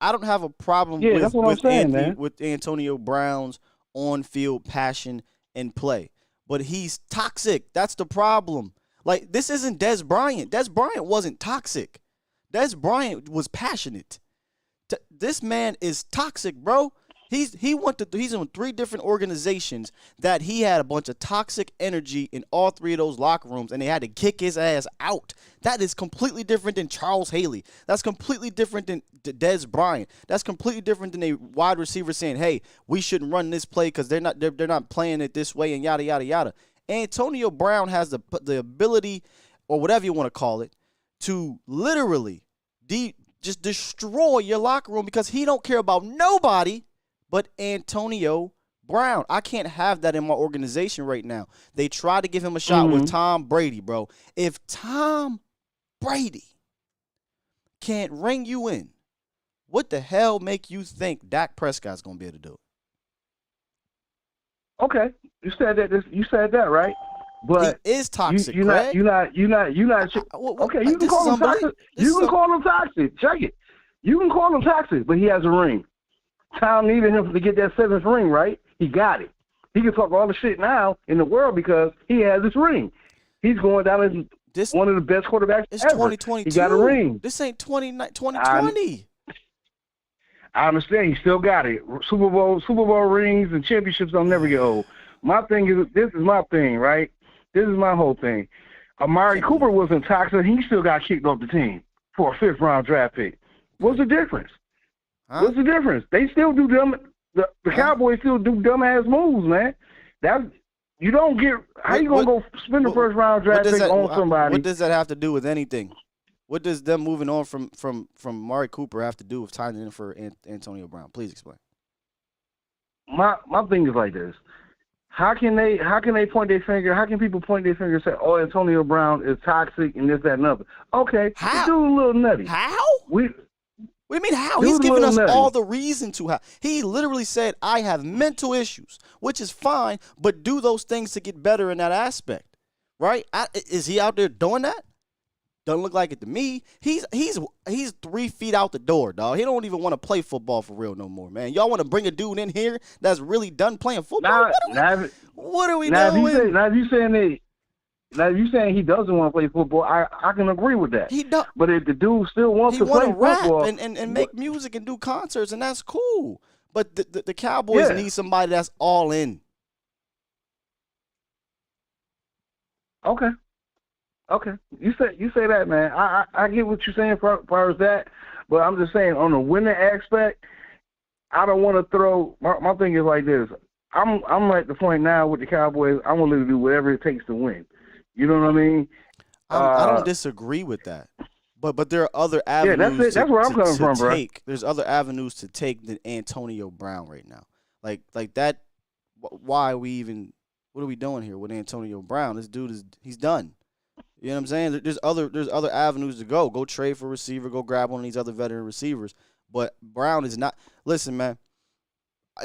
I don't have a problem with Antonio Brown's on-field passion and play. But he's toxic. That's the problem. Like, this isn't Dez Bryant. Dez Bryant wasn't toxic. Dez Bryant was passionate. This man is toxic, bro. He's in 3 different organizations that he had a bunch of toxic energy in all 3 of those locker rooms, and they had to kick his ass out. That is completely different than Charles Haley. That's completely different than Dez Bryant. That's completely different than a wide receiver saying, "Hey, we shouldn't run this play because they're not playing it this way," and yada yada yada. Antonio Brown has the ability, or whatever you want to call it, to literally just destroy your locker room, because he don't care about nobody but Antonio Brown. I can't have that in my organization right now. They tried to give him a shot with Tom Brady, bro. If Tom Brady can't ring you in, what the hell make you think Dak Prescott's going to be able to do it? Okay, you said that right? But he is toxic. You're not. Okay, you can call him toxic. You can call him toxic. Check it. You can call him toxic, but he has a ring. Tom needed him to get that 7th ring, right? He got it. He can talk all the shit now in the world because he has this ring. He's going down as one of the best quarterbacks it's ever. 2022. He got a ring. This ain't 2020. I understand. He still got it. Super Bowl rings and championships don't never get old. My thing is, this is my thing, right? This is my whole thing. Amari Cooper wasn't toxic. He still got kicked off the team for a 5th-round draft pick. What's the difference? Huh? What's the difference? They still do the Cowboys still do dumbass moves, man. You don't get how you gonna go spend the first round draft pick on somebody? What does that have to do with anything? What does them moving on from Mari Cooper have to do with tying in for Antonio Brown? Please explain. My thing is like this. How can they point their finger? How can people point their finger and say, "Oh, Antonio Brown is toxic and this, that, and other"? Okay, how? The dude's a little nutty. How? What do you mean how? He's giving us all the reason to how. He literally said, "I have mental issues," which is fine, but do those things to get better in that aspect, right? Is he out there doing that? Doesn't look like it to me. He's 3 feet out the door, dog. He don't even want to play football for real no more, man. Y'all want to bring a dude in here that's really done playing football? What are we doing? Now, if you saying he doesn't want to play football, I can agree with that. He don't. But if the dude still wants to play football and make music and do concerts, and that's cool. But the Cowboys need somebody that's all in. Okay, you say that, man. I get what you're saying as far as that, but I'm just saying on the winning aspect, I don't want to throw. My thing is like this. I'm at the point now with the Cowboys. I'm willing to do whatever it takes to win. You know what I mean? I don't disagree with that, but there are other avenues. Yeah, that's where I'm coming from, bro. There's other avenues to take than Antonio Brown right now. Like that. Why are we even? What are we doing here with Antonio Brown? This dude he's done. You know what I'm saying? There's other avenues to go. Go trade for a receiver. Go grab one of these other veteran receivers. But Brown is not. Listen, man.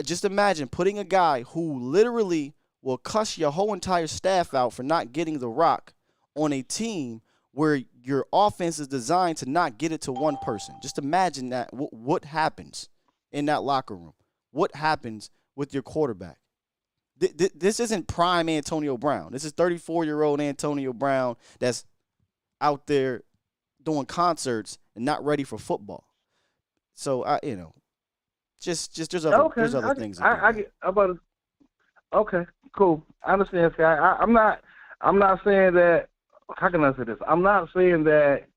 Just imagine putting a guy who literally will cuss your whole entire staff out for not getting the rock on a team where your offense is designed to not get it to one person. Just imagine that. What happens in that locker room? What happens with your quarterback? This isn't prime Antonio Brown. This is 34-year-old Antonio Brown that's out there doing concerts and not ready for football. So just there's other things. Okay, cool. I understand, Sky. I'm not saying that. How can I say this? I'm not saying that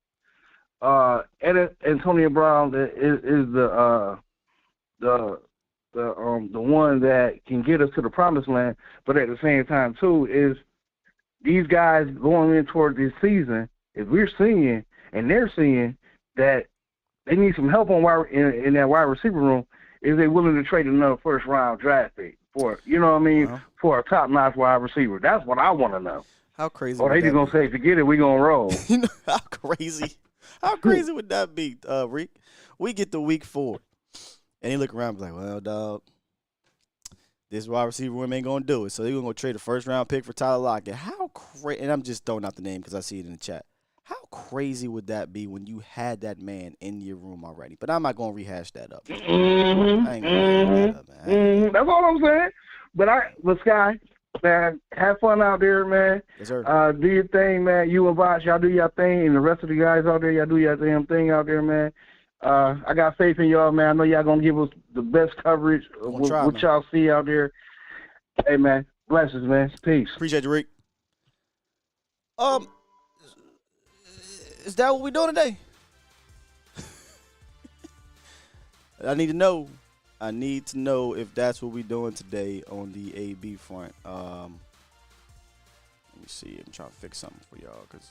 Antonio Brown is the one that can get us to the promised land, but at the same time too is these guys going in toward this season. If we're seeing and they're seeing that they need some help in that wide receiver room, is they willing to trade another first round draft pick for for a top notch wide receiver? That's what I want to know. How crazy? Or they just gonna say, forget it, we gonna roll. You know how crazy? How crazy would that be, Reek? We get to week 4. And he look around and be like, well, dog, this wide receiver room ain't going to do it. So they're going to trade a first-round pick for Tyler Lockett. How crazy – and I'm just throwing out the name because I see it in the chat. How crazy would that be when you had that man in your room already? But I'm not going to rehash that up. I ain't going to rehash that up, man. That's all I'm saying. But Sky, man, have fun out there, man. Yes, sir. Do your thing, man. You and Vosh, y'all do your thing. And the rest of the guys out there, y'all do your damn thing out there, man. I got faith in y'all, man. I know y'all going to give us the best coverage of what y'all see out there. Hey, man. Blessings, man. Peace. Appreciate you, Rick. Is that what we doing today? I need to know if that's what we doing today on the AB front. Let me see. I'm trying to fix something for y'all because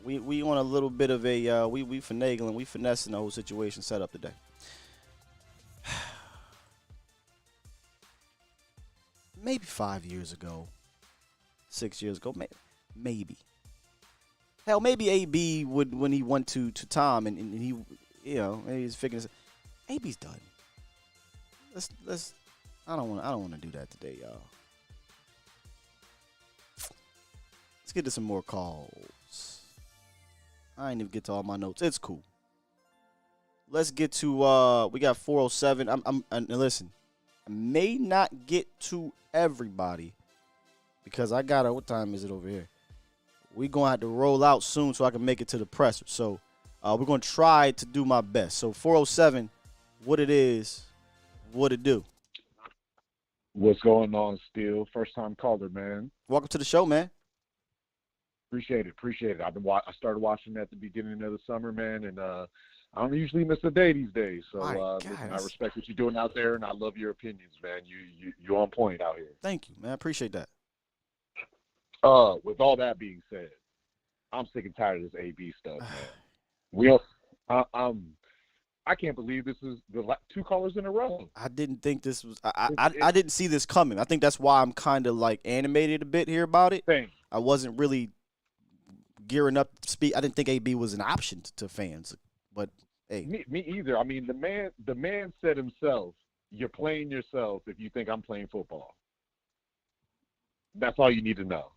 we on a little bit of a we finagling, we finessing the whole situation set up today. Maybe 5 years ago, 6 years ago, maybe. Hell, maybe AB would when he went to Tom and he, maybe he's figuring AB's done. Let's. I don't want to do that today, y'all. Let's get to some more calls. I ain't even get to all my notes. It's cool. Let's get to we got 407. And listen, I may not get to everybody because I got what time is it over here? We're going to have to roll out soon so I can make it to the presser. So we're going to try to do my best. So 407, what it is, what it do. What's going on, Steel? First time caller, man. Welcome to the show, man. Appreciate it. I started watching at the beginning of the summer, man, and I don't usually miss a day these days. So listen, I respect what you're doing out there, and I love your opinions, man. You're on point out here. Thank you, man. I appreciate that. With all that being said, I'm sick and tired of this AB stuff, man. I can't believe this is the 2 callers in a row. I didn't think this was. I didn't see this coming. I think that's why I'm kind of like animated a bit here about it. Same. I wasn't really gearing up to speak. I didn't think AB was an option to fans, but hey, me either. I mean, the man said himself, "You're playing yourself if you think I'm playing football." That's all you need to know.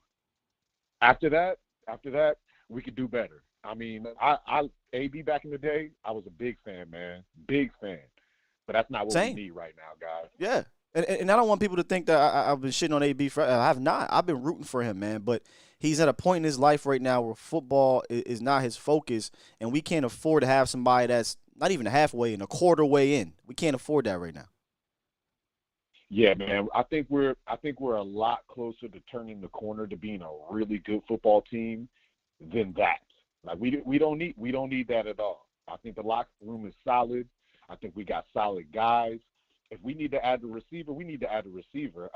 After that, we could do better. I mean, I AB back in the day, I was a big fan, man, big fan. But that's not what we need right now, guys. Yeah. And I don't want people to think that I've been shitting on AB. I have not. I've been rooting for him, man. But he's at a point in his life right now where football is not his focus, and we can't afford to have somebody that's not even halfway in, a quarter way in. We can't afford that right now. Yeah, man. I think we're a lot closer to turning the corner to being a really good football team than that. Like we don't need that at all. I think the locker room is solid. I think we got solid guys. If we need to add the receiver, we need to add the receiver.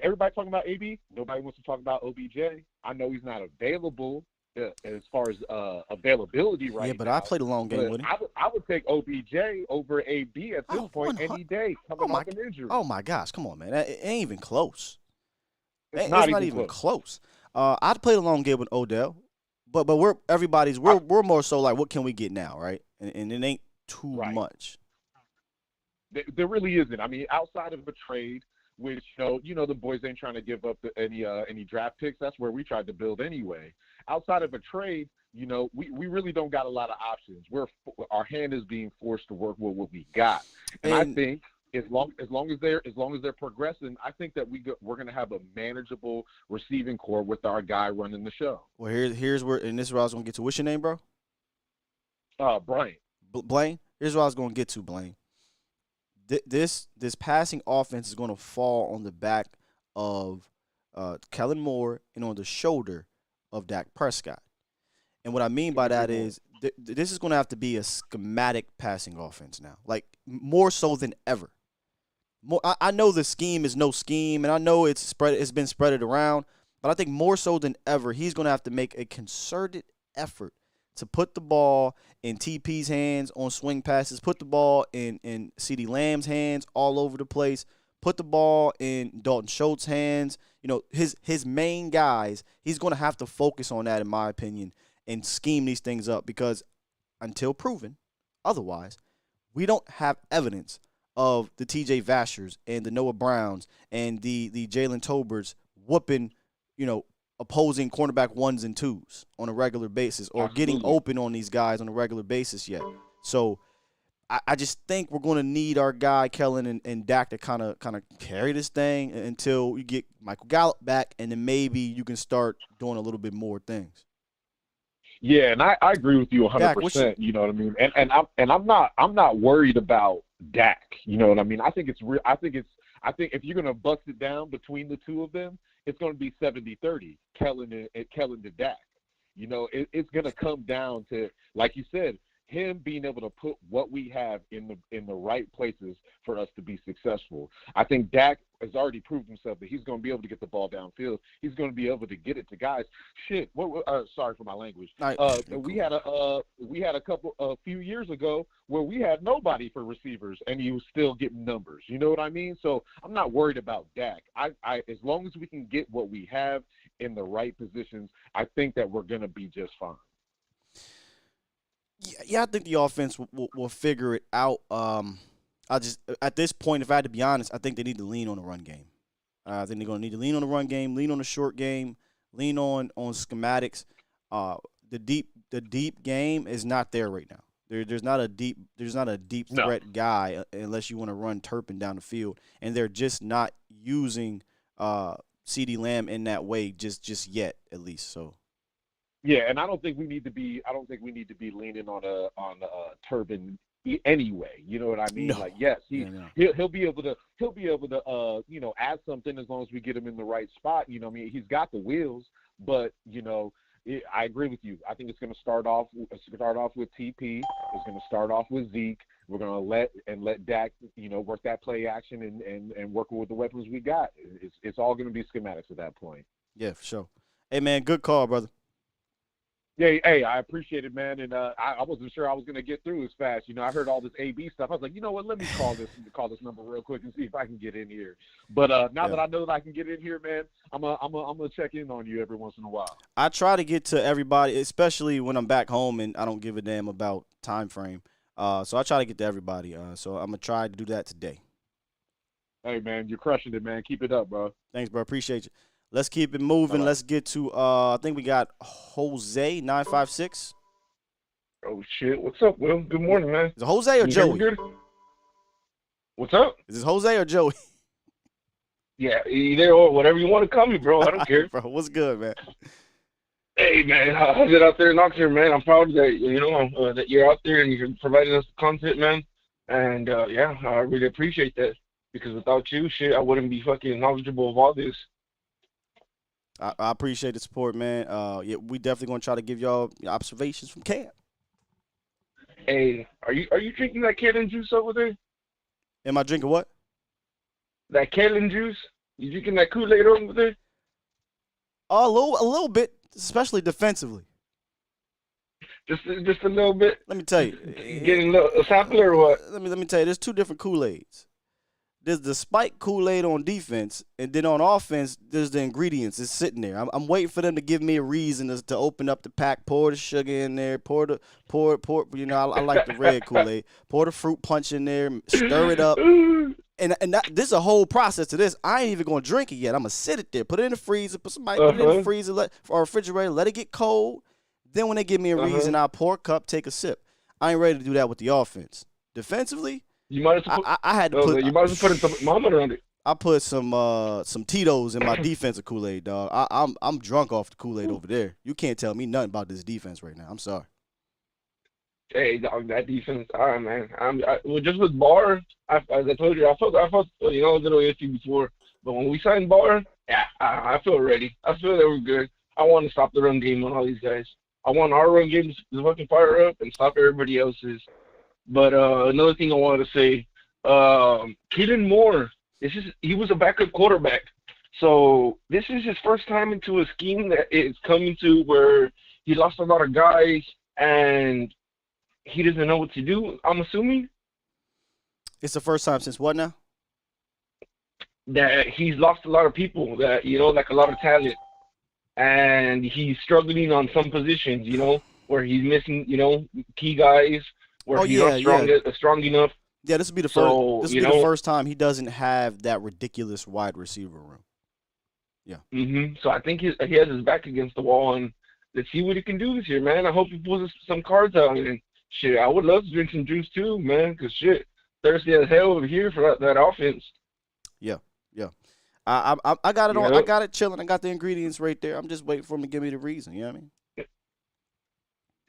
Everybody talking about AB. Nobody wants to talk about OBJ. I know he's not available as far as availability right now. Yeah, but I played a long game with him. I would take OBJ over AB at this point any day coming off an injury. Oh, my gosh. Come on, man. It ain't even close. It's not not even close. I'd played a long game with Odell, but we're more so like, what can we get now, right? And it ain't too much. There really isn't. I mean, outside of a trade, which the boys ain't trying to give up any draft picks. That's where we tried to build anyway. Outside of a trade, we really don't got a lot of options. Our hand is being forced to work with what we got, and I think as long as they're progressing, I think that we're going to have a manageable receiving core with our guy running the show. Well, here's where, and this is where I was going to get to. What's your name, bro? Brian. Blaine. Here's what I was going to get to, Blaine. This passing offense is going to fall on the back of Kellen Moore and on the shoulder of Dak Prescott. And what I mean by that is this is going to have to be a schematic passing offense now, like more so than ever. I know the scheme is no scheme, and I know it's been spread around, but I think more so than ever, he's going to have to make a concerted effort to put the ball in TP's hands on swing passes, put the ball in CeeDee Lamb's hands all over the place, put the ball in Dalton Schultz's hands. His main guys, he's going to have to focus on that, in my opinion, and scheme these things up, because until proven otherwise, we don't have evidence of the TJ Vashers and the Noah Browns and the Jalen Tolberts whooping, opposing cornerback 1s and 2s on a regular basis, or getting open on these guys on a regular basis yet. So I just think we're going to need our guy Kellen and Dak to kind of carry this thing until you get Michael Gallup back, and then maybe you can start doing a little bit more things. Yeah, and I agree with you 100%. You know what I mean? And I'm not worried about Dak. You know what I mean? I think if you're gonna bust it down between the two of them, it's gonna be 70-30, Kellen to Dak. It's gonna come down to, like you said, him being able to put what we have in the right places for us to be successful. I think Dak has already proved himself that he's going to be able to get the ball downfield. He's going to be able to get it to guys. Sorry for my language. We had a few years ago where we had nobody for receivers, and he was still getting numbers. You know what I mean? So I'm not worried about Dak. As long as we can get what we have in the right positions, I think that we're going to be just fine. Yeah, I think the offense will figure it out. At this point, if I had to be honest, I think they need to lean on the run game. I think they're going to need to lean on the run game, lean on the short game, lean on schematics. The deep game is not there right now. There's not a deep threat guy unless you want to run Turpin down the field, and they're just not using CeeDee Lamb in that way just yet, at least. So. Yeah, and I don't think we need to be leaning on a Turpin anyway. You know what I mean? No. Like, yes, he'll be able to add something as long as we get him in the right spot. You know what I mean? He's got the wheels, but I agree with you. I think it's going to start off with TP. It's going to start off with Zeke. We're going to let Dak, work that play action and work with the weapons we got. It's all going to be schematics at that point. Yeah, for sure. Hey, man, good call, brother. Yeah, hey, I appreciate it, man. And I wasn't sure I was going to get through as fast. I heard all this AB stuff. I was like, you know what? Let me call this number real quick and see if I can get in here. But now that I know that I can get in here, man, I'm gonna check in on you every once in a while. I try to get to everybody, especially when I'm back home and I don't give a damn about time frame. So I try to get to everybody. So I'm gonna try to do that today. Hey, man, you're crushing it, man. Keep it up, bro. Thanks, bro. Appreciate you. Let's keep it moving. Right. Let's get to I think we got Jose 956. Oh shit! What's up, Will? Good morning, man. Is it Jose or Joey? What's up? Is it Jose or Joey? Yeah, either or, whatever you want to call me, bro. I don't care. Bro, what's good, man? Hey, man, how's it out there in Oxnard, man? I'm proud that that you're out there and you're providing us content, man. And yeah, I really appreciate that because without you, shit, I wouldn't be fucking knowledgeable of all this. I appreciate the support, man. Yeah, we definitely gonna try to give y'all observations from camp. Hey, are you drinking that Kalen juice over there? Am I drinking what? That Kalen juice? You drinking that Kool-Aid over there? A little bit, especially defensively. Just a little bit. Let me tell you, getting a sample or what? Let me tell you, there's two different Kool-Aids. There's the spike Kool-Aid on defense, and then on offense, there's the ingredients. It's sitting there. I'm waiting for them to give me a reason to open up the pack, pour the sugar in there, pour. I like the red Kool-Aid. Pour the fruit punch in there, stir it up, and this is a whole process to this. I ain't even gonna drink it yet. I'm gonna sit it there, put it in the freezer, put it in the freezer, or refrigerator, let it get cold. Then when they give me a reason, I'll pour a cup, take a sip. I ain't ready to do that with the offense. Defensively. You might have put, I had to put. You might have put a thermometer on it. I put some Tito's in my defensive Kool-Aid, dog. I'm drunk off the Kool-Aid over there. You can't tell me nothing about this defense right now. I'm sorry. Hey, dog, that defense. All right, man. Well, just with Barr, as I told you, I felt a little iffy before, but when we signed Barr, yeah, I feel ready. I feel that we're good. I want to stop the run game on all these guys. I want our run game to fucking fire up and stop everybody else's. But another thing I wanted to say, Keelan Moore, he was a backup quarterback. So this is his first time into a scheme that is coming to where he lost a lot of guys and he doesn't know what to do, I'm assuming. It's the first time since what now? That he's lost a lot of people, that, like a lot of talent. And he's struggling on some positions, where he's missing, key guys. Where he's not strong enough. Yeah, this will be the first. This will be the first time he doesn't have that ridiculous wide receiver room. Yeah. So I think he has his back against the wall, and let's see what he can do this year, man. I hope he pulls some cards out, and shit, I would love to drink some juice too, man. Cause shit, thirsty as hell over here for that offense. Yeah. I got it on. I got it chilling. I got the ingredients right there. I'm just waiting for him to give me the reason. You know what I mean?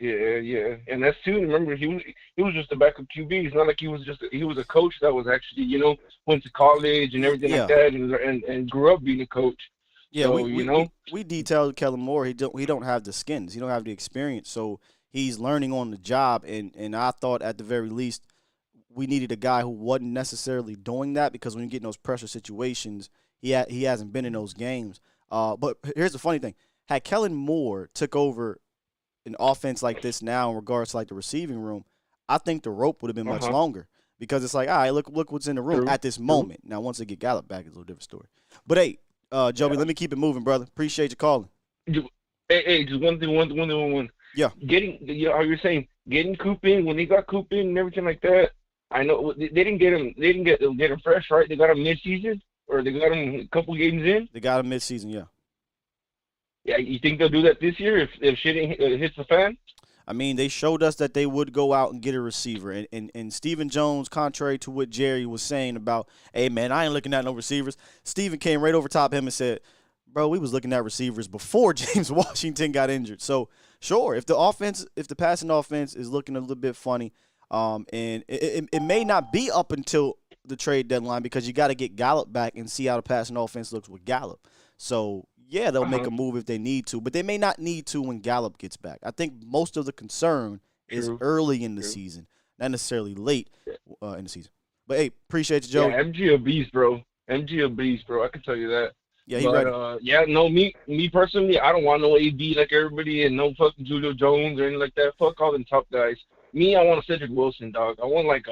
Yeah, and that's too. Remember, he was just a backup QB. It's not like he was a coach that was actually, went to college and everything like that, and grew up being a coach. Yeah, so, we detailed Kellen Moore. He don't have the skins. He don't have the experience. So he's learning on the job. And I thought at the very least we needed a guy who wasn't necessarily doing that, because when you get in those pressure situations, he hasn't been in those games. But here's the funny thing: had Kellen Moore took over an offense like this now in regards to like the receiving room, I think the rope would have been much longer, because it's like, all right, look what's in the room at this moment. Now, once they get Gallup back, it's a little different story. But hey, Joey, let me keep it moving, brother. Appreciate you calling. Hey, just one thing. Yeah. How you're saying getting Coop in, when they got Coop in and everything like that. I know they didn't get him. They didn't get him fresh, right? They got him mid-season, or they got him a couple games in. They got him mid-season, yeah. Yeah, you think they'll do that this year if shit hits the fan? I mean, they showed us that they would go out and get a receiver. And Stephen Jones, contrary to what Jerry was saying about, hey, man, I ain't looking at no receivers, Stephen came right over top of him and said, bro, we was looking at receivers before James Washington got injured. So, sure, if the passing offense is looking a little bit funny, and it may not be up until the trade deadline, because you got to get Gallup back and see how the passing offense looks with Gallup. So, yeah, they'll make a move if they need to, but they may not need to when Gallup gets back. I think most of the concern is early in the season, not necessarily late in the season. But, hey, appreciate you, Joe. Yeah, MG a beast, bro. MG a beast, bro. I can tell you that. Yeah, he's ready. Me personally, I don't want no AB like everybody and no fucking Julio Jones or anything like that. Fuck all them top guys. Me, I want a Cedric Wilson, dog. I want like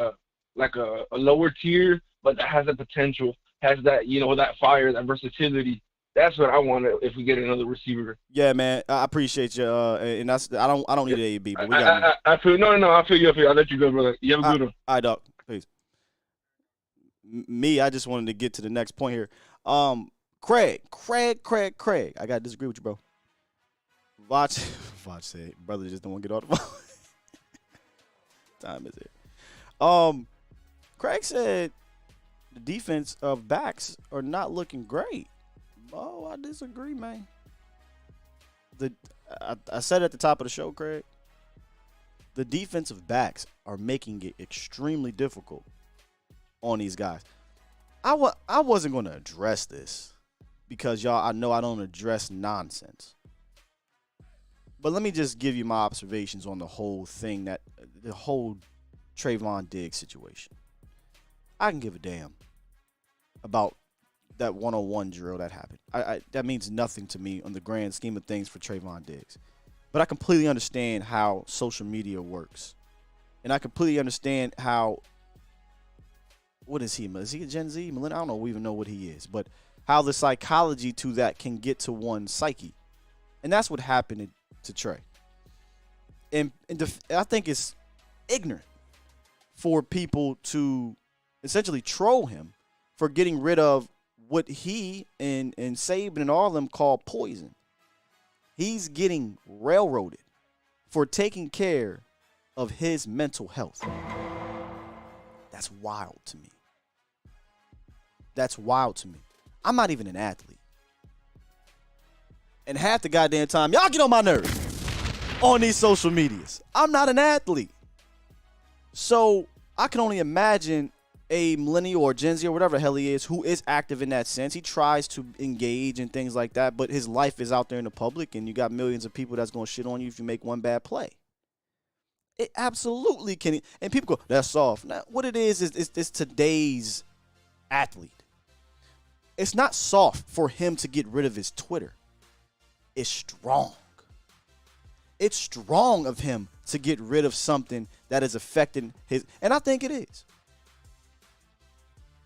a lower tier, but that has the potential, has that, that fire, that versatility. That's what I want if we get another receiver. Yeah, man, I appreciate you. And I don't need an AB, but we got. I feel I feel you. I'll let you go, brother. You have a good one. All right, dog. Peace. Me, I just wanted to get to the next point here. Craig. I gotta disagree with you, bro. Vach said, brother just don't want to get off the phone. Time is it? Craig said the defense of backs are not looking great. Oh, I disagree, man. I said at the top of the show, Craig, the defensive backs are making it extremely difficult on these guys. I wasn't going to address this because, y'all, I know I don't address nonsense. But let me just give you my observations on the whole thing, the whole Trayvon Diggs situation. I can give a damn about that 101 drill that happened. That means nothing to me on the grand scheme of things for Trayvon Diggs. But I completely understand how social media works. And I completely understand how, what is he? Is he a Gen Z? Millennial? I don't even know what he is. But how the psychology to that can get to one's psyche. And that's what happened to Trey. And I think it's ignorant for people to essentially troll him for getting rid of what he and Saban and all of them call poison. He's getting railroaded for taking care of his mental health. That's wild to me. That's wild to me. I'm not even an athlete. And half the goddamn time, y'all get on my nerves on these social medias. I'm not an athlete. So I can only imagine a millennial or Gen Z or whatever the hell he is who is active in that sense. He tries to engage and things like that, but his life is out there in the public, and you got millions of people that's going to shit on you if you make one bad play. It absolutely can. And people go, that's soft. Now, what it is today's athlete. It's not soft for him to get rid of his Twitter. It's strong. It's strong of him to get rid of something that is affecting his, and I think it is.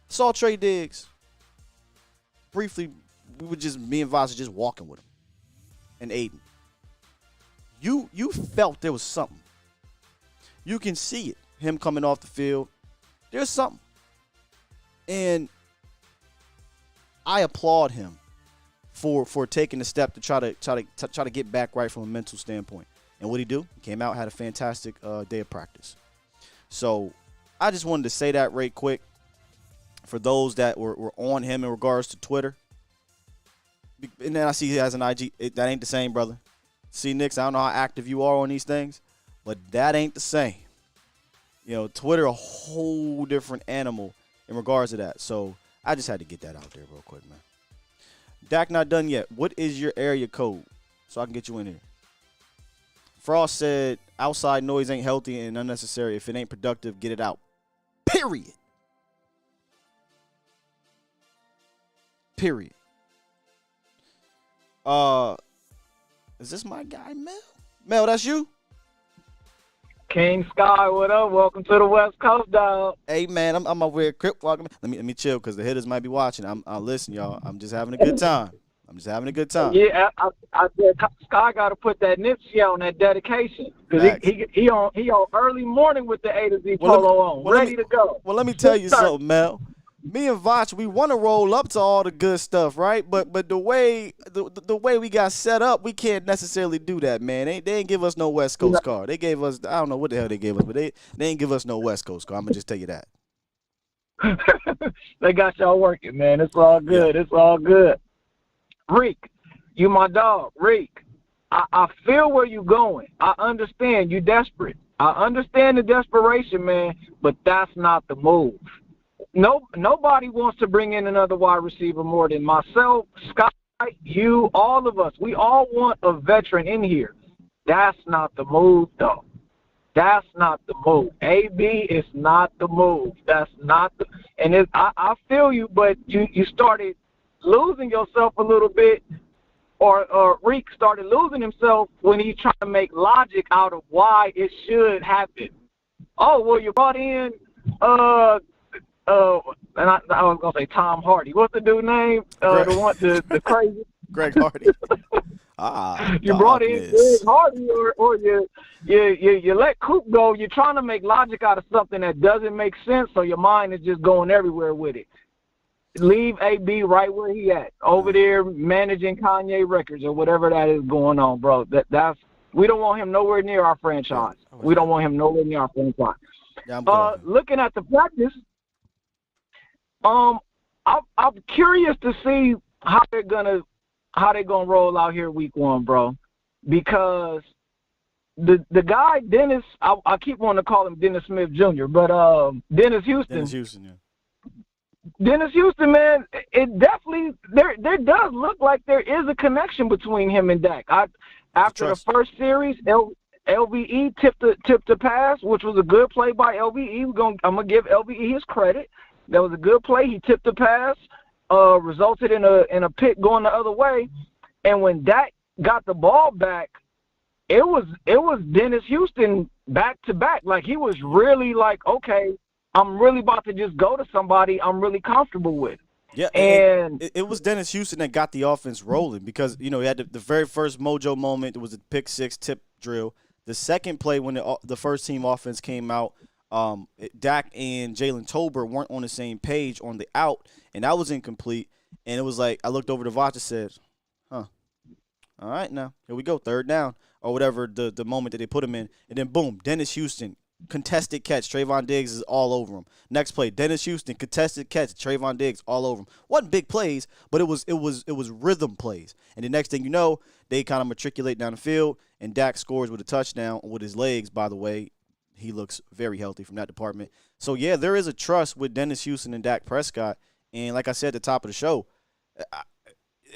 Saw Trey Diggs. Briefly, me and Voss just walking with him. And Aiden. You felt there was something. You can see it. Him coming off the field. There's something. And I applaud him for taking the step to try to get back right from a mental standpoint. And what'd he do? He came out, had a fantastic day of practice. So I just wanted to say that right quick for those that were on him in regards to Twitter. And then I see he has an IG. That ain't the same, brother. See, Nix, I don't know how active you are on these things, but that ain't the same. Twitter a whole different animal in regards to that. So I just had to get that out there real quick, man. Dak not done yet. What is your area code so I can get you in here? Frost said, outside noise ain't healthy and unnecessary. If it ain't productive, get it out. Period. Is this my guy, Mel? Mel, that's you? King Sky, what up? Welcome to the West Coast, dog. Hey, man, I'm over here crip walking. Let me chill because the hitters might be watching. I listen, y'all. I'm just having a good time. Yeah, I said Sky got to put that Nipsey on that dedication because he on early morning with the A to Z polo on, ready to go. Well, let me tell you something, Mel. Me and Vach, we want to roll up to all the good stuff, right? But the way we got set up, we can't necessarily do that, man. They ain't give us no West Coast card. They gave us, I don't know what the hell they gave us, but they ain't give us no West Coast card. I'm gonna just tell you that. They got y'all working, man. It's all good. Yeah. It's all good. Reek, you my dog. Reek, I feel where you going. I understand you desperate. I understand the desperation, man, but that's not the move. Nobody wants to bring in another wide receiver more than myself, Scott, you, all of us, we all want a veteran in here. That's not the move, though. That's not the move. AB is not the move. That's not the – and I feel you, but you started losing yourself a little bit, or Reek started losing himself when he's trying to make logic out of why it should happen. Oh, well, you brought in and I was going to say Tom Hardy. What's the dude's name? The crazy – Greg Hardy. You brought in Greg Hardy, or you let Coop go. You're trying to make logic out of something that doesn't make sense, so your mind is just going everywhere with it. Leave AB right where he at, over there managing Kanye Records or whatever that is going on, bro. That's we don't want him nowhere near our franchise. We don't want him nowhere near our franchise. Yeah, looking at the practice, I'm curious to see how they're gonna roll out here week 1, bro, because the guy Dennis, I keep wanting to call him Dennis Smith Jr., but Dennis Houston, yeah. Dennis Houston, man, it definitely there does look like there is a connection between him and Dak. After the first series, LVE tipped the pass, which was a good play by LVE. I'm gonna give LVE his credit. That was a good play. He tipped the pass, resulted in a pick going the other way. And when Dak got the ball back, it was Dennis Houston back to back. Like, he was really like, okay, I'm really about to just go to somebody I'm really comfortable with. Yeah, and it was Dennis Houston that got the offense rolling because, he had the very first mojo moment. It was a pick 6 tip drill. The second play when the first team offense came out, Dak and Jalen Tolbert weren't on the same page on the out, and that was incomplete. And it was like I looked over to Voch and said, all right, now, here we go, 3rd down, or whatever the moment that they put him in. And then, boom, Dennis Houston, contested catch. Trayvon Diggs is all over him. Next play, Dennis Houston, contested catch. Trayvon Diggs all over him. Wasn't big plays, but it was rhythm plays. And the next thing you know, they kind of matriculate down the field, and Dak scores with a touchdown with his legs, by the way. He looks very healthy from that department. So, yeah, there is a trust with Dennis Houston and Dak Prescott. And like I said at the top of the show,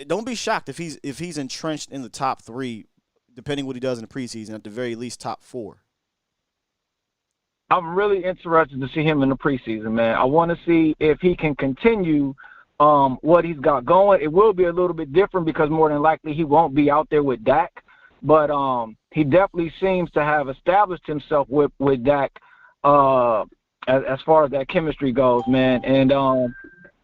don't be shocked if he's entrenched in the top 3, depending what he does in the preseason, at the very least top 4. I'm really interested to see him in the preseason, man. I want to see if he can continue what he's got going. It will be a little bit different because more than likely he won't be out there with Dak. But he definitely seems to have established himself with Dak as far as that chemistry goes, man. And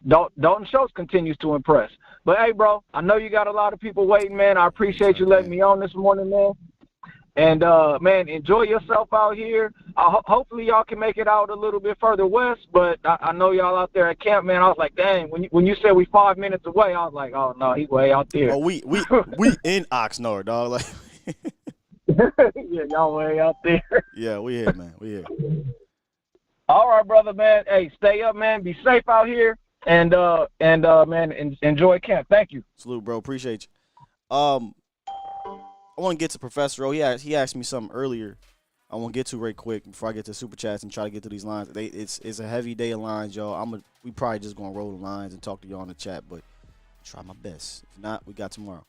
Dalton Schultz continues to impress. But, hey, bro, I know you got a lot of people waiting, man. I appreciate you letting me on this morning, man. And, man, enjoy yourself out here. Hopefully y'all can make it out a little bit further west, but I know y'all out there at camp, man. I was like, dang, when you said we 5 minutes away, I was like, oh, no, he way out there. Oh, we in Oxnard, dog. Like, yeah, y'all way out there. Yeah, we here, man. We here. All right, brother, man. Hey, stay up, man. Be safe out here. And man, enjoy camp. Thank you. Salute, bro. Appreciate you. I want to get to Professor O. He asked me something earlier I want to get to right quick before I get to Super Chats and try to get to these lines. It's a heavy day of lines, y'all. We probably just going to roll the lines and talk to y'all in the chat, but try my best. If not, we got tomorrow.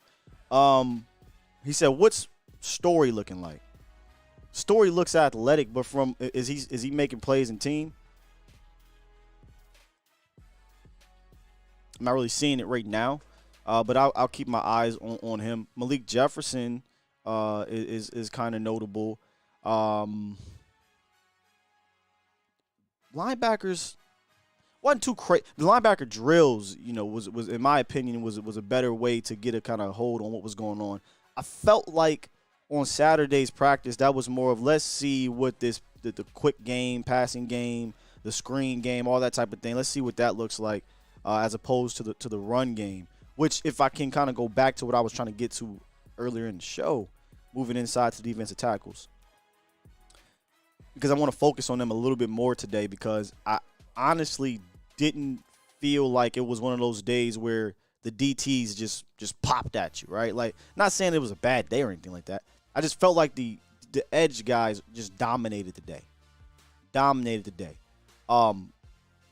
He said, what's Story looking like? Story looks athletic, but is he making plays in team? I'm not really seeing it right now, but I'll keep my eyes on him. Malik Jefferson is kind of notable. Linebackers wasn't too crazy. The linebacker drills, was in my opinion was a better way to get a kind of hold on what was going on. I felt like on Saturday's practice that was more of let's see what the quick game, passing game, the screen game, all that type of thing. Let's see what that looks like. As opposed to the run game, which if I can kind of go back to what I was trying to get to earlier in the show, moving inside to defensive tackles, because I want to focus on them a little bit more today because I honestly didn't feel like it was one of those days where the DTs just popped at you, right? Like, not saying it was a bad day or anything like that. I just felt like the edge guys just dominated the day.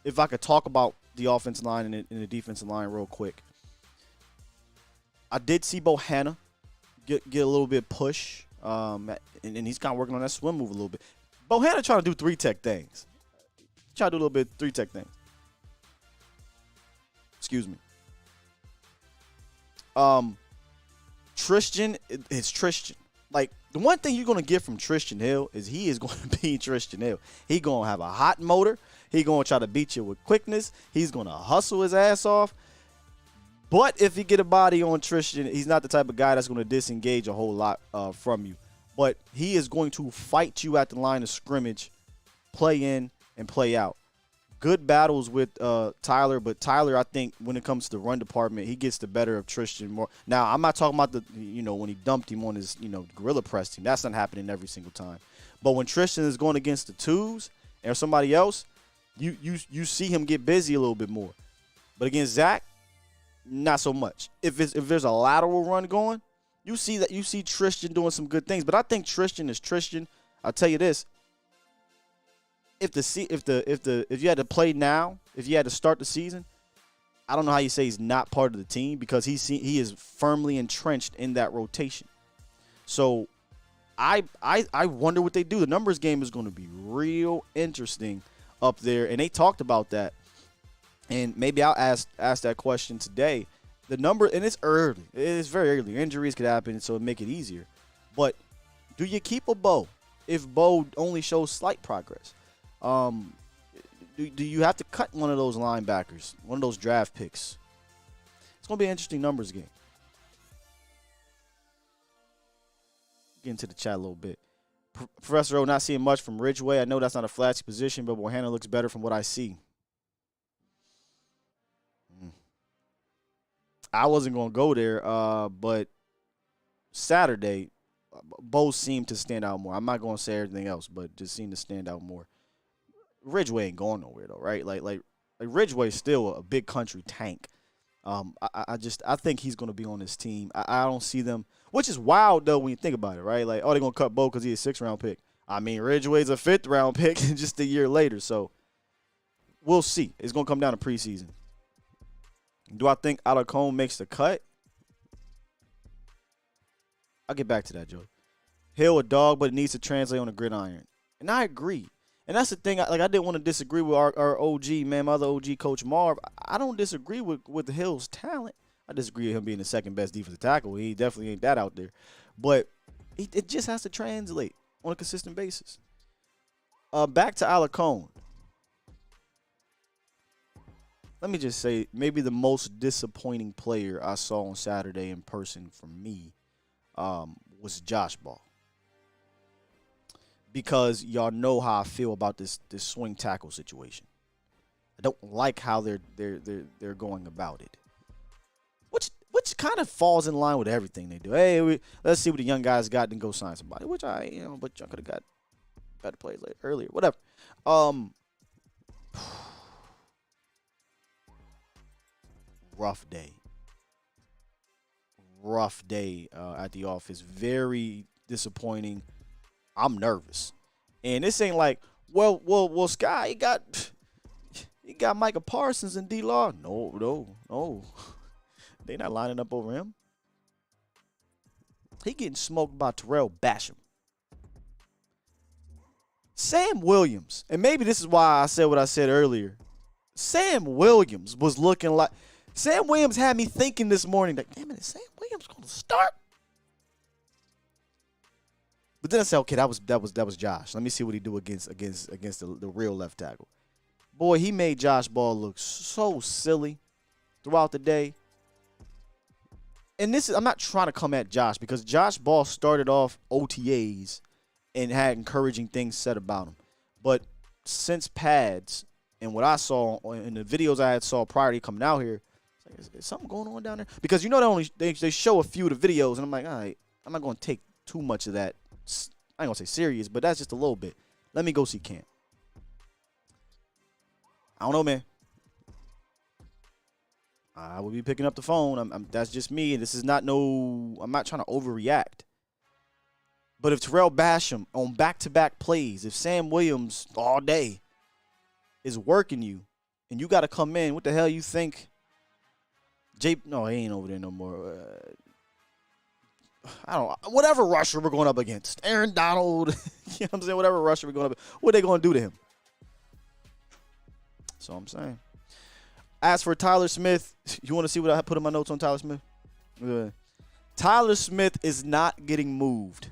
If I could talk about the offensive line and the defensive line real quick. I did see Bohanna get a little bit push, and he's kind of working on that swim move a little bit. Bohanna trying to do 3-tech things. Try to do a little bit 3-tech things. Excuse me. Tristan is Tristan. Like, the one thing you're going to get from Tristan Hill is he is going to be Tristan Hill. He going to have a hot motor. He going to try to beat you with quickness. He's going to hustle his ass off. But if you get a body on Tristan, he's not the type of guy that's going to disengage a whole lot from you. But he is going to fight you at the line of scrimmage, play in and play out. Good battles with Tyler, but Tyler, I think, when it comes to the run department, he gets the better of Tristan more. Now, I'm not talking about when he dumped him on his, gorilla press team. That's not happening every single time. But when Tristan is going against the twos or somebody else, you see him get busy a little bit more. But against Zach, not so much. If there's a lateral run going, you see Tristan doing some good things. But I think Tristan is Tristan. I'll tell you this. If you had to play now, if you had to start the season, I don't know how you say he's not part of the team because he is firmly entrenched in that rotation. So I wonder what they do. The numbers game is going to be real interesting up there, and they talked about that. And maybe I'll ask that question today. The number, and it's early. It's very early. Injuries could happen, so it make it easier. But do you keep a Bo if Bo only shows slight progress? Do you have to cut one of those linebackers, one of those draft picks? It's going to be an interesting numbers game. Get into the chat a little bit. Professor O, not seeing much from Ridgeway. I know that's not a flashy position, but Bohanna looks better from what I see. I wasn't going to go there, but Saturday, both seemed to stand out more. I'm not going to say everything else, but just seemed to stand out more. Ridgeway ain't going nowhere though, right? Like Ridgeway's still a big country tank. I think he's going to be on this team. I don't see them, which is wild though when you think about it, right? Like, oh, they're going to cut Bo because he's a 6th-round pick. I mean, Ridgeway's a 5th-round pick just a year later, so we'll see. It's going to come down to preseason. Do I think Alarcon makes the cut? I'll get back to that, Joe. Hill a dog, but it needs to translate on the gridiron. And I agree. And that's the thing. I didn't want to disagree with our OG, man, my other OG, Coach Marv. I don't disagree with Hill's talent. I disagree with him being the second-best defensive tackle. He definitely ain't that out there. But it just has to translate on a consistent basis. Back to Alarcon. Let me just say, maybe the most disappointing player I saw on Saturday in person for me was Josh Ball. Because y'all know how I feel about this swing tackle situation. I don't like how they're going about it. Which kind of falls in line with everything they do. Hey, let's see what the young guys got and go sign somebody. But y'all could have got better plays earlier. Whatever. Rough day at the office. Very disappointing. I'm nervous. And this ain't like, well, Sky, he got Micah Parsons and D-Law. No. They not lining up over him. He getting smoked by Terrell Basham. Sam Williams, and maybe this is why I said what I said earlier. Sam Williams was looking like, Sam Williams had me thinking this morning, like, damn it, is Sam Williams going to start? But then I said, okay, that was Josh. Let me see what he do against the real left tackle. Boy, he made Josh Ball look so silly throughout the day. And I'm not trying to come at Josh because Josh Ball started off OTAs and had encouraging things said about him. But since pads and what I saw in the videos I had saw prior to coming out here, is something going on down there? Because they show a few of the videos, and I'm like, all right, I'm not going to take too much of that. I ain't going to say serious, but that's just a little bit. Let me go see camp. I don't know, man. I will be picking up the phone. That's just me. This is not I'm not trying to overreact. But if Terrell Basham on back-to-back plays, if Sam Williams all day is working you, and you got to come in, what the hell you think? No, he ain't over there no more. whatever rusher we're going up against, Aaron Donald, you know what I'm saying? Whatever rusher we're going up, what are they going to do to him? That's all I'm saying. As for Tyler Smith, you want to see what I put in my notes on Tyler Smith? Tyler Smith is not getting moved.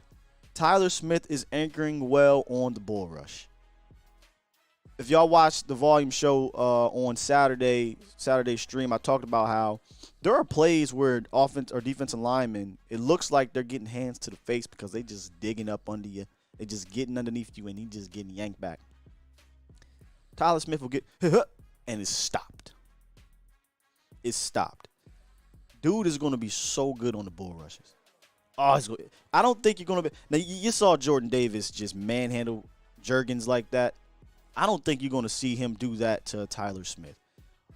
Tyler Smith is anchoring well on the bull rush. If y'all watched the volume show on Saturday stream, I talked about how there are plays where offense or defensive linemen, it looks like they're getting hands to the face because they just digging up under you. They just getting underneath you, and he just getting yanked back. Tyler Smith will get and it's stopped. It's stopped. Dude is going to be so good on the bull rushes. Oh, I don't think you're going to be. Now, you saw Jordan Davis just manhandle Juergens like that. I don't think you're going to see him do that to Tyler Smith.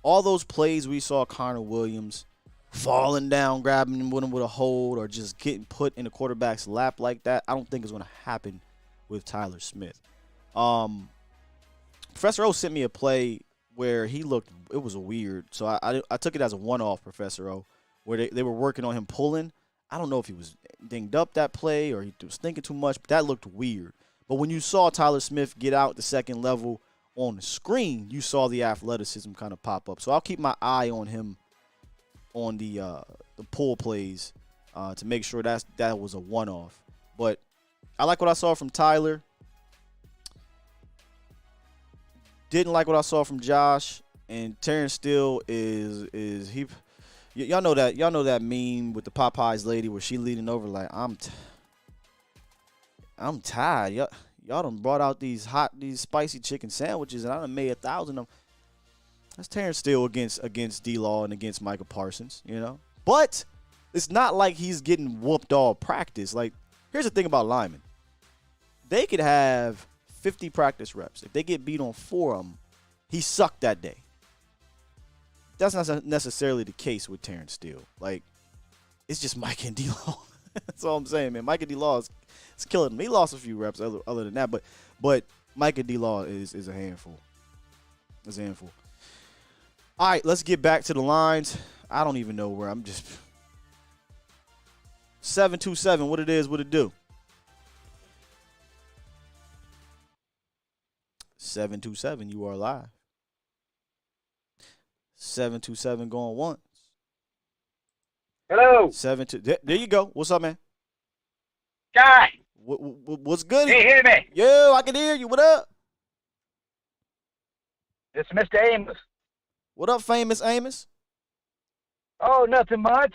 All those plays we saw Connor Williams falling down, grabbing him with a hold, or just getting put in the quarterback's lap like that, I don't think it's going to happen with Tyler Smith. Professor O sent me a play where it was weird. So I took it as a one-off, Professor O, where they were working on him pulling. I don't know if he was dinged up that play or he was thinking too much, but that looked weird. But when you saw Tyler Smith get out the second level on the screen, you saw the athleticism kind of pop up. So I'll keep my eye on him on the pull plays to make sure that was a one-off. But I like what I saw from Tyler. Didn't like what I saw from Josh. And Terrence Steele is he. Y'all know that meme with the Popeyes lady where she leaning over like I'm tired. Y'all done brought out these spicy chicken sandwiches, and I done made 1,000 of them. That's Terrence Steele against D-Law and against Micah Parsons, you know. But it's not like he's getting whooped all practice. Like, here's the thing about linemen. They could have 50 practice reps. If they get beat on 4 of them, he sucked that day. That's not necessarily the case with Terrence Steele. Like, it's just Micah and D-Law. That's all I'm saying, man. Micah D-Law is killing him. He lost a few reps other than that, but Micah D-Law is a handful. It's a handful. All right, let's get back to the lines. I don't even know where I'm just 727. What it is, what it do? 727. You are live. 727 going once. Hello. 72. There you go. What's up, man? Guy. What's good? Hey, hear me? Yo, I can hear you. What up? It's Mr. Amos. What up, famous Amos? Oh, nothing much.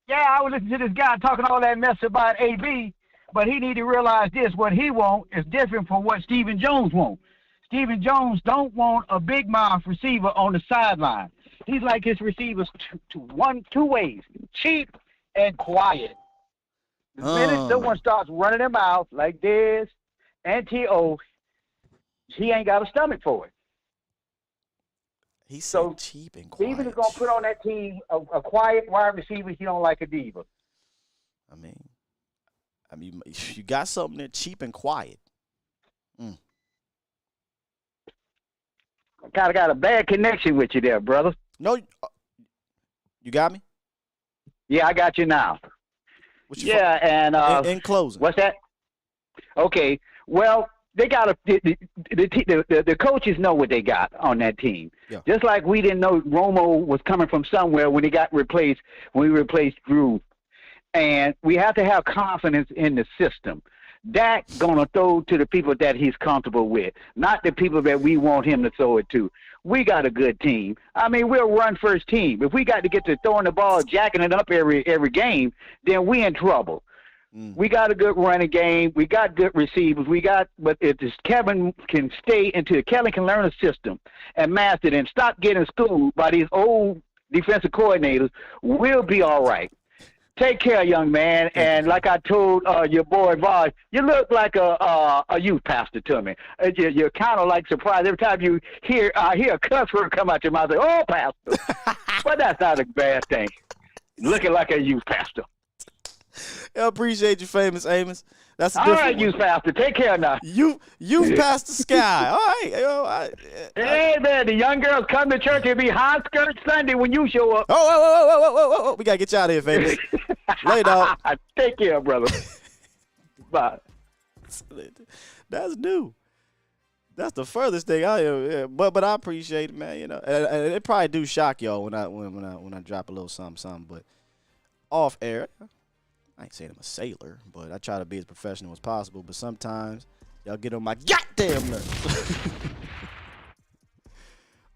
Yeah, I was listening to this guy talking all that mess about AB, but he need to realize this: what he want is different from what Stephen Jones want. Stephen Jones don't want a big mouth receiver on the sideline. He's like his receivers two ways: cheap and quiet. The minute someone starts running their mouth like this and T.O., he ain't got a stomach for it. He's so cheap and quiet. Stephen is going to put on that team a quiet wide receiver. He don't like a diva. I mean, you got something that's cheap and quiet. I kind of got a bad connection with you there, brother. No, you got me? Yeah, I got you now. And in closing. What's that? Okay. Well, they got the coaches know what they got on that team. Yeah. Just like we didn't know Romo was coming from somewhere when we replaced Drew. And we have to have confidence in the system. Dak gonna throw to the people that he's comfortable with, not the people that we want him to throw it to. We got a good team. I mean, we're a run-first team. If we got to get to throwing the ball, jacking it up every game, then we in trouble. We got a good running game. We got good receivers. But if Kevin can Kevin can learn a system and master it and stop getting schooled by these old defensive coordinators, we'll be all right. Take care, young man. And like I told your boy Voss, you look like a youth pastor to me. You're kind of like surprised every time you hear a cuss word come out your mouth. Say, "Oh, pastor," but that's not a bad thing. Looking like a youth pastor. I appreciate you, famous Amos. That's a All different right, one. you pastor. Take care now. You've passed the sky. All right. Hey, man, the young girls come to church. It'll be high skirt Sunday when you show up. Oh. We got to get you out of here, famous. Later, dog. Take care, brother. Bye. That's new. That's the furthest thing I am. Yeah. But I appreciate it, man. You know, and it probably do shock y'all when I drop a little something. But off air, I ain't saying I'm a sailor, but I try to be as professional as possible. But sometimes y'all get on my goddamn nerves.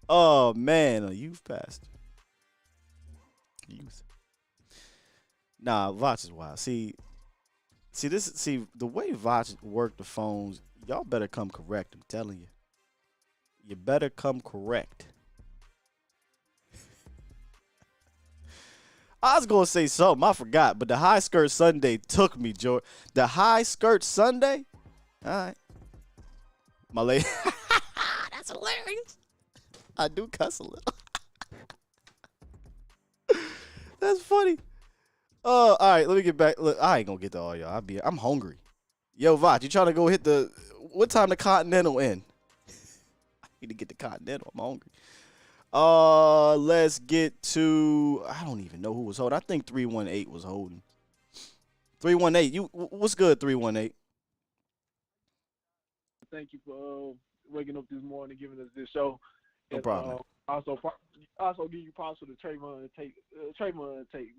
Oh man, a youth pastor. Youth. Nah, Voch is wild. See the way Voch work the phones. Y'all better come correct. I'm telling you. You better come correct. I was going to say something. I forgot. But the high skirt Sunday took me, George. The high skirt Sunday? All right. My lady. That's hilarious. I do cuss a little. That's funny. All right. Let me get back. Look, I ain't going to get to all y'all. I'm hungry. Yo, Voch, you trying to go hit what time the Continental end? I need to get the Continental. I'm hungry. Let's get to, I don't even know who was holding. I think 318 was holding. 318, what's good, 318? Thank you for waking up this morning, giving us this show. No problem. Also give you props for the Trayvon take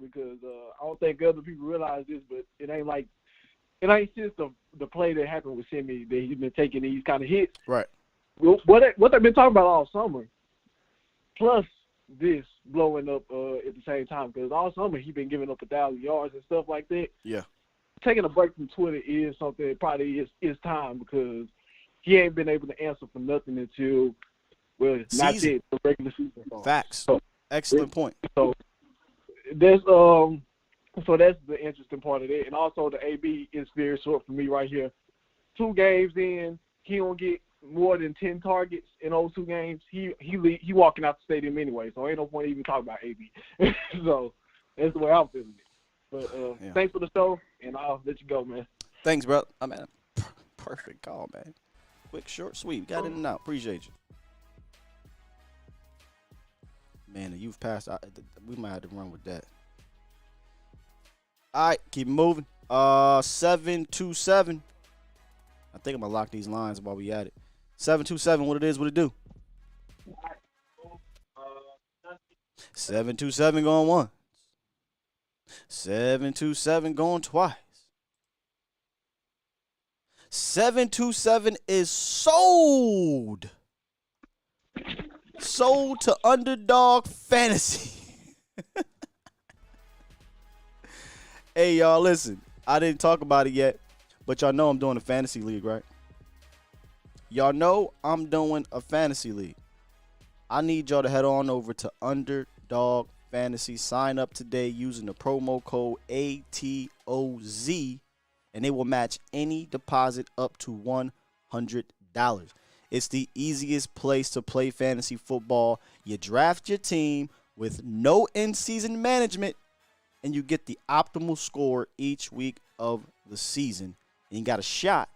because I don't think other people realize this, but it ain't just the play that happened with Simi that he's been taking these kind of hits. Right. What they've been talking about all summer, plus this blowing up at the same time, because all summer he's been giving up 1,000 yards and stuff like that. Yeah. Taking a break from Twitter is something that probably is time because he ain't been able to answer for nothing until not yet the regular season. Facts. So, excellent point. So that's the interesting part of it, and also the AB is very short for me right here. 2 games in, he don't get more than 10 targets in those 2 games. He walking out the stadium anyway, so ain't no point even talking about AB. So that's the way I'm feeling it. But thanks for the show, and I'll let you go, man. Thanks, bro. I mean, perfect call, man. Quick, short, sweet. Got in and out. Appreciate you. Man, the youth passed. We might have to run with that. All right, keep moving. 727. I think I'm going to lock these lines while we at it. 727, what it is, what it do? 727 going once. 727 going twice. 727 is sold. Sold to Underdog Fantasy. Hey, y'all, listen. I didn't talk about it yet, but y'all know I'm doing a fantasy league, right? Y'all know I'm doing a fantasy league. I need y'all to head on over to Underdog Fantasy. Sign up today using the promo code ATOZ, and they will match any deposit up to $100. It's the easiest place to play fantasy football. You draft your team with no in-season management, and you get the optimal score each week of the season. And you got a shot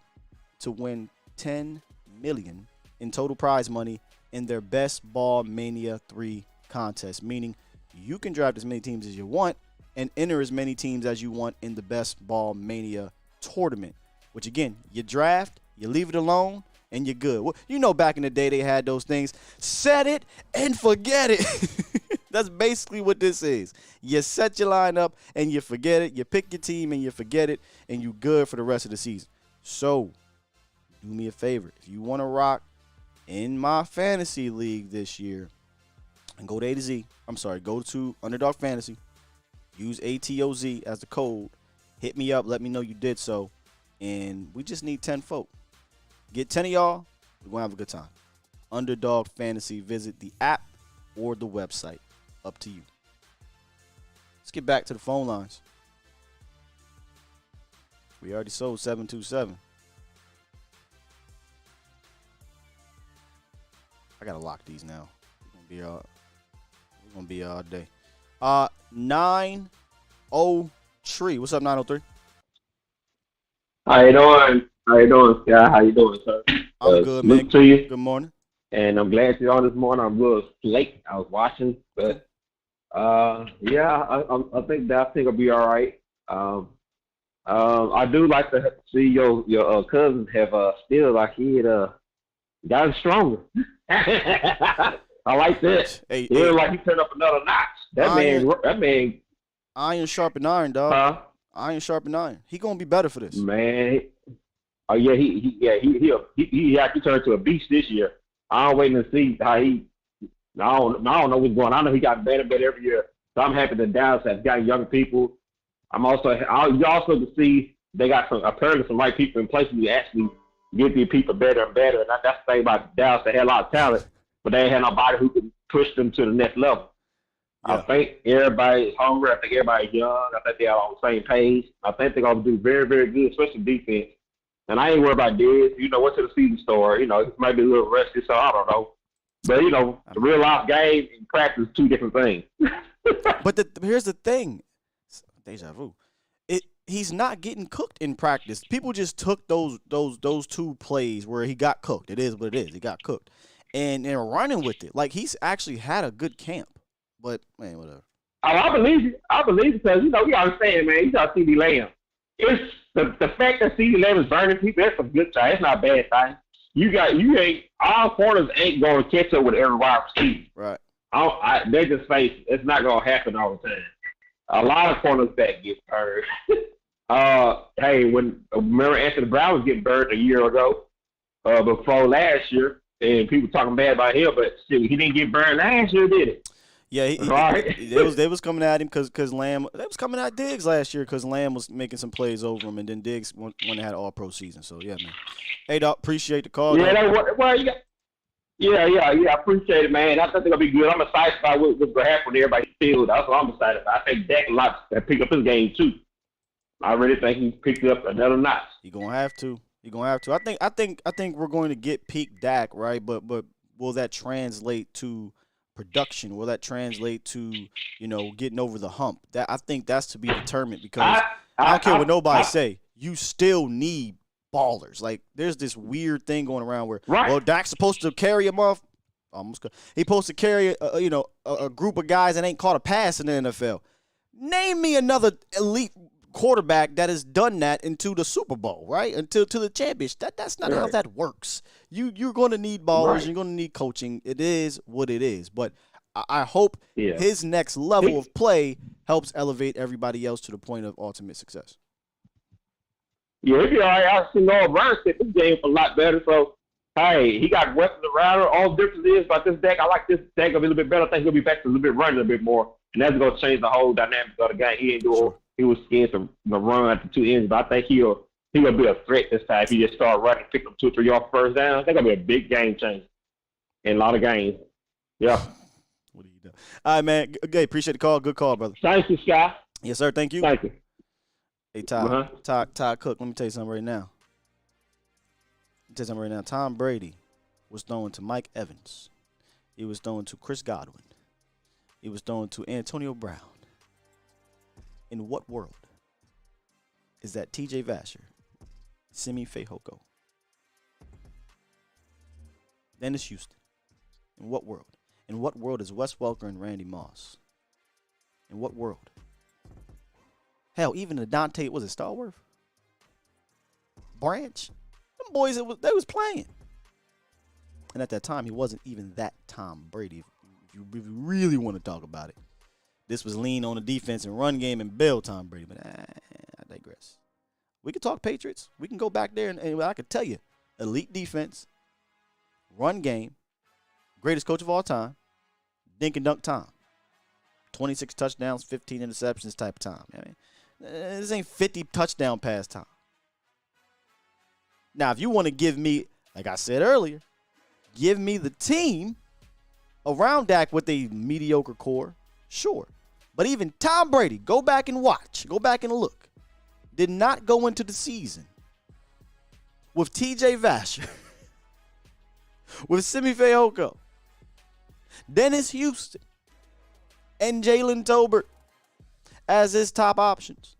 to win $10 million in total prize money in their Best Ball Mania 3 contest, meaning you can draft as many teams as you want and enter as many teams as you want in the Best Ball Mania tournament, which, again, you draft, you leave it alone, and you're good. Well, you know, back in the day, they had those things. Set it and forget it. That's basically what this is. You set your lineup and you forget it. You pick your team and you forget it, and you good for the rest of the season. So, do me a favor. If you want to rock in my fantasy league this year, and go to A to Z. Go to Underdog Fantasy. Use ATOZ as the code. Hit me up. Let me know you did so. And we just need 10 folk. Get 10 of y'all. We're going to have a good time. Underdog Fantasy. Visit the app or the website. Up to you. Let's get back to the phone lines. We already sold 727. I got to lock these now. We're going to be all day. 902. Tree. What's up, 903? How you doing? How you doing, Scott? How you doing, sir? I'm good, salute man. to you. Good morning. And I'm glad you're on this morning. I'm a little late. I was watching, but yeah, I think that will be all right. I do like to see your cousins have still like he had gotten stronger. I like that. Hey, like he turned up another notch. That man. Iron sharpen iron, dog. Huh? Iron sharpen iron. He gonna be better for this. Man. Oh yeah, he actually turned to a beast this year. I'm waiting to see how I don't know what's going on. I know he got better and better every year. So I'm happy that Dallas has gotten young people. You also to see they got apparently some right people in place to actually get these people better and better. And that's the thing about Dallas. They had a lot of talent, but they ain't had nobody who could push them to the next level. Yeah. I think everybody is hungry. I think everybody's young. I think they're all on the same page. I think they're going to do very, very good, especially defense. And I ain't worried about this. What's the season story? It might be a little rusty, so I don't know. But, the real life game and practice is two different things. But here's the thing. Deja vu. He's not getting cooked in practice. People just took those 2 plays where he got cooked. It is what it is. He got cooked. And they're running with it. Like, he's actually had a good camp. But, man, whatever. Oh, I believe you. I believe it because, we understand, man. You got CD Lamb. It's the fact that CD Lamb is burning people, that's a good thing. It's not a bad thing. All corners ain't going to catch up with every wide receiver. Right. They just face it's not going to happen all the time. A lot of corners that get burned. Hey, remember Anthony Barr was getting burned a year ago, before last year, and people talking bad about him, but still, he didn't get burned last year, did he? Yeah, they was coming at him because Lamb. They was coming at Diggs last year because Lamb was making some plays over him, and then Diggs when they had an All-Pro season. So yeah, man. Hey, Doc, appreciate the call. Yeah, I appreciate it, man. I think they're gonna be good. I'm excited about what's gonna happen when everybody field. That's what I'm excited about. I think Dak a lot to pick up his game too. I really think he picked up another notch. He gonna have to. I think we're going to get peak Dak, right? But will that translate to production? Will that translate to getting over the hump? I think that's to be determined because I don't care what nobody say. You still need ballers. Like there's this weird thing going around where well Dak's supposed to carry him off. He's supposed to carry a group of guys that ain't caught a pass in the NFL. Name me another elite quarterback that has done that into the Super Bowl, right? To the championship. That's not how that works. You're going to need ballers. You're going to need coaching. It is what it is. But I hope his next level of play helps elevate everybody else to the point of ultimate success. Yeah, he'll be all right. I see Noah Burns set this game a lot better. So, hey, he got weapons around her. All the difference is about this deck. I like this deck a little bit better. I think he'll be back to a little bit running a little bit more. And that's going to change the whole dynamic of the game. He was scared to run at the 2 ends, but I think he'll be a threat this time if he just start running, pick up 2 or 3 yards first down. That's going to be a big game changer in a lot of games. Yeah. What do you do? All right, man. Okay, appreciate the call. Good call, brother. Thank you, Scott. Yes, sir. Thank you. Thank you. Hey, Todd Cook, let me tell you something right now. Tom Brady was throwing to Mike Evans. He was throwing to Chris Godwin. He was throwing to Antonio Brown. In what world is that T.J. Vasher, Simi Fehoko, Dennis Houston? In what world? In what world is Wes Welker and Randy Moss? In what world? Hell, even the Dante, was it Stallworth? Branch? Them boys, they was playing. And at that time, he wasn't even that Tom Brady, if you really want to talk about it. This was lean on the defense and run game and build Tom Brady. But I digress. We can talk Patriots. We can go back there, and I can tell you, elite defense, run game, greatest coach of all time, dink and dunk Tom. 26 touchdowns, 15 interceptions type of time. I mean, this ain't 50 touchdown pass time. Now, if you want to give me, like I said earlier, give me the team around Dak with a mediocre core, sure. But even Tom Brady, go back and watch, go back and look, did not go into the season with T.J. Vasher, with Simi Fehoko, Dennis Houston, and Jalen Tolbert as his top options.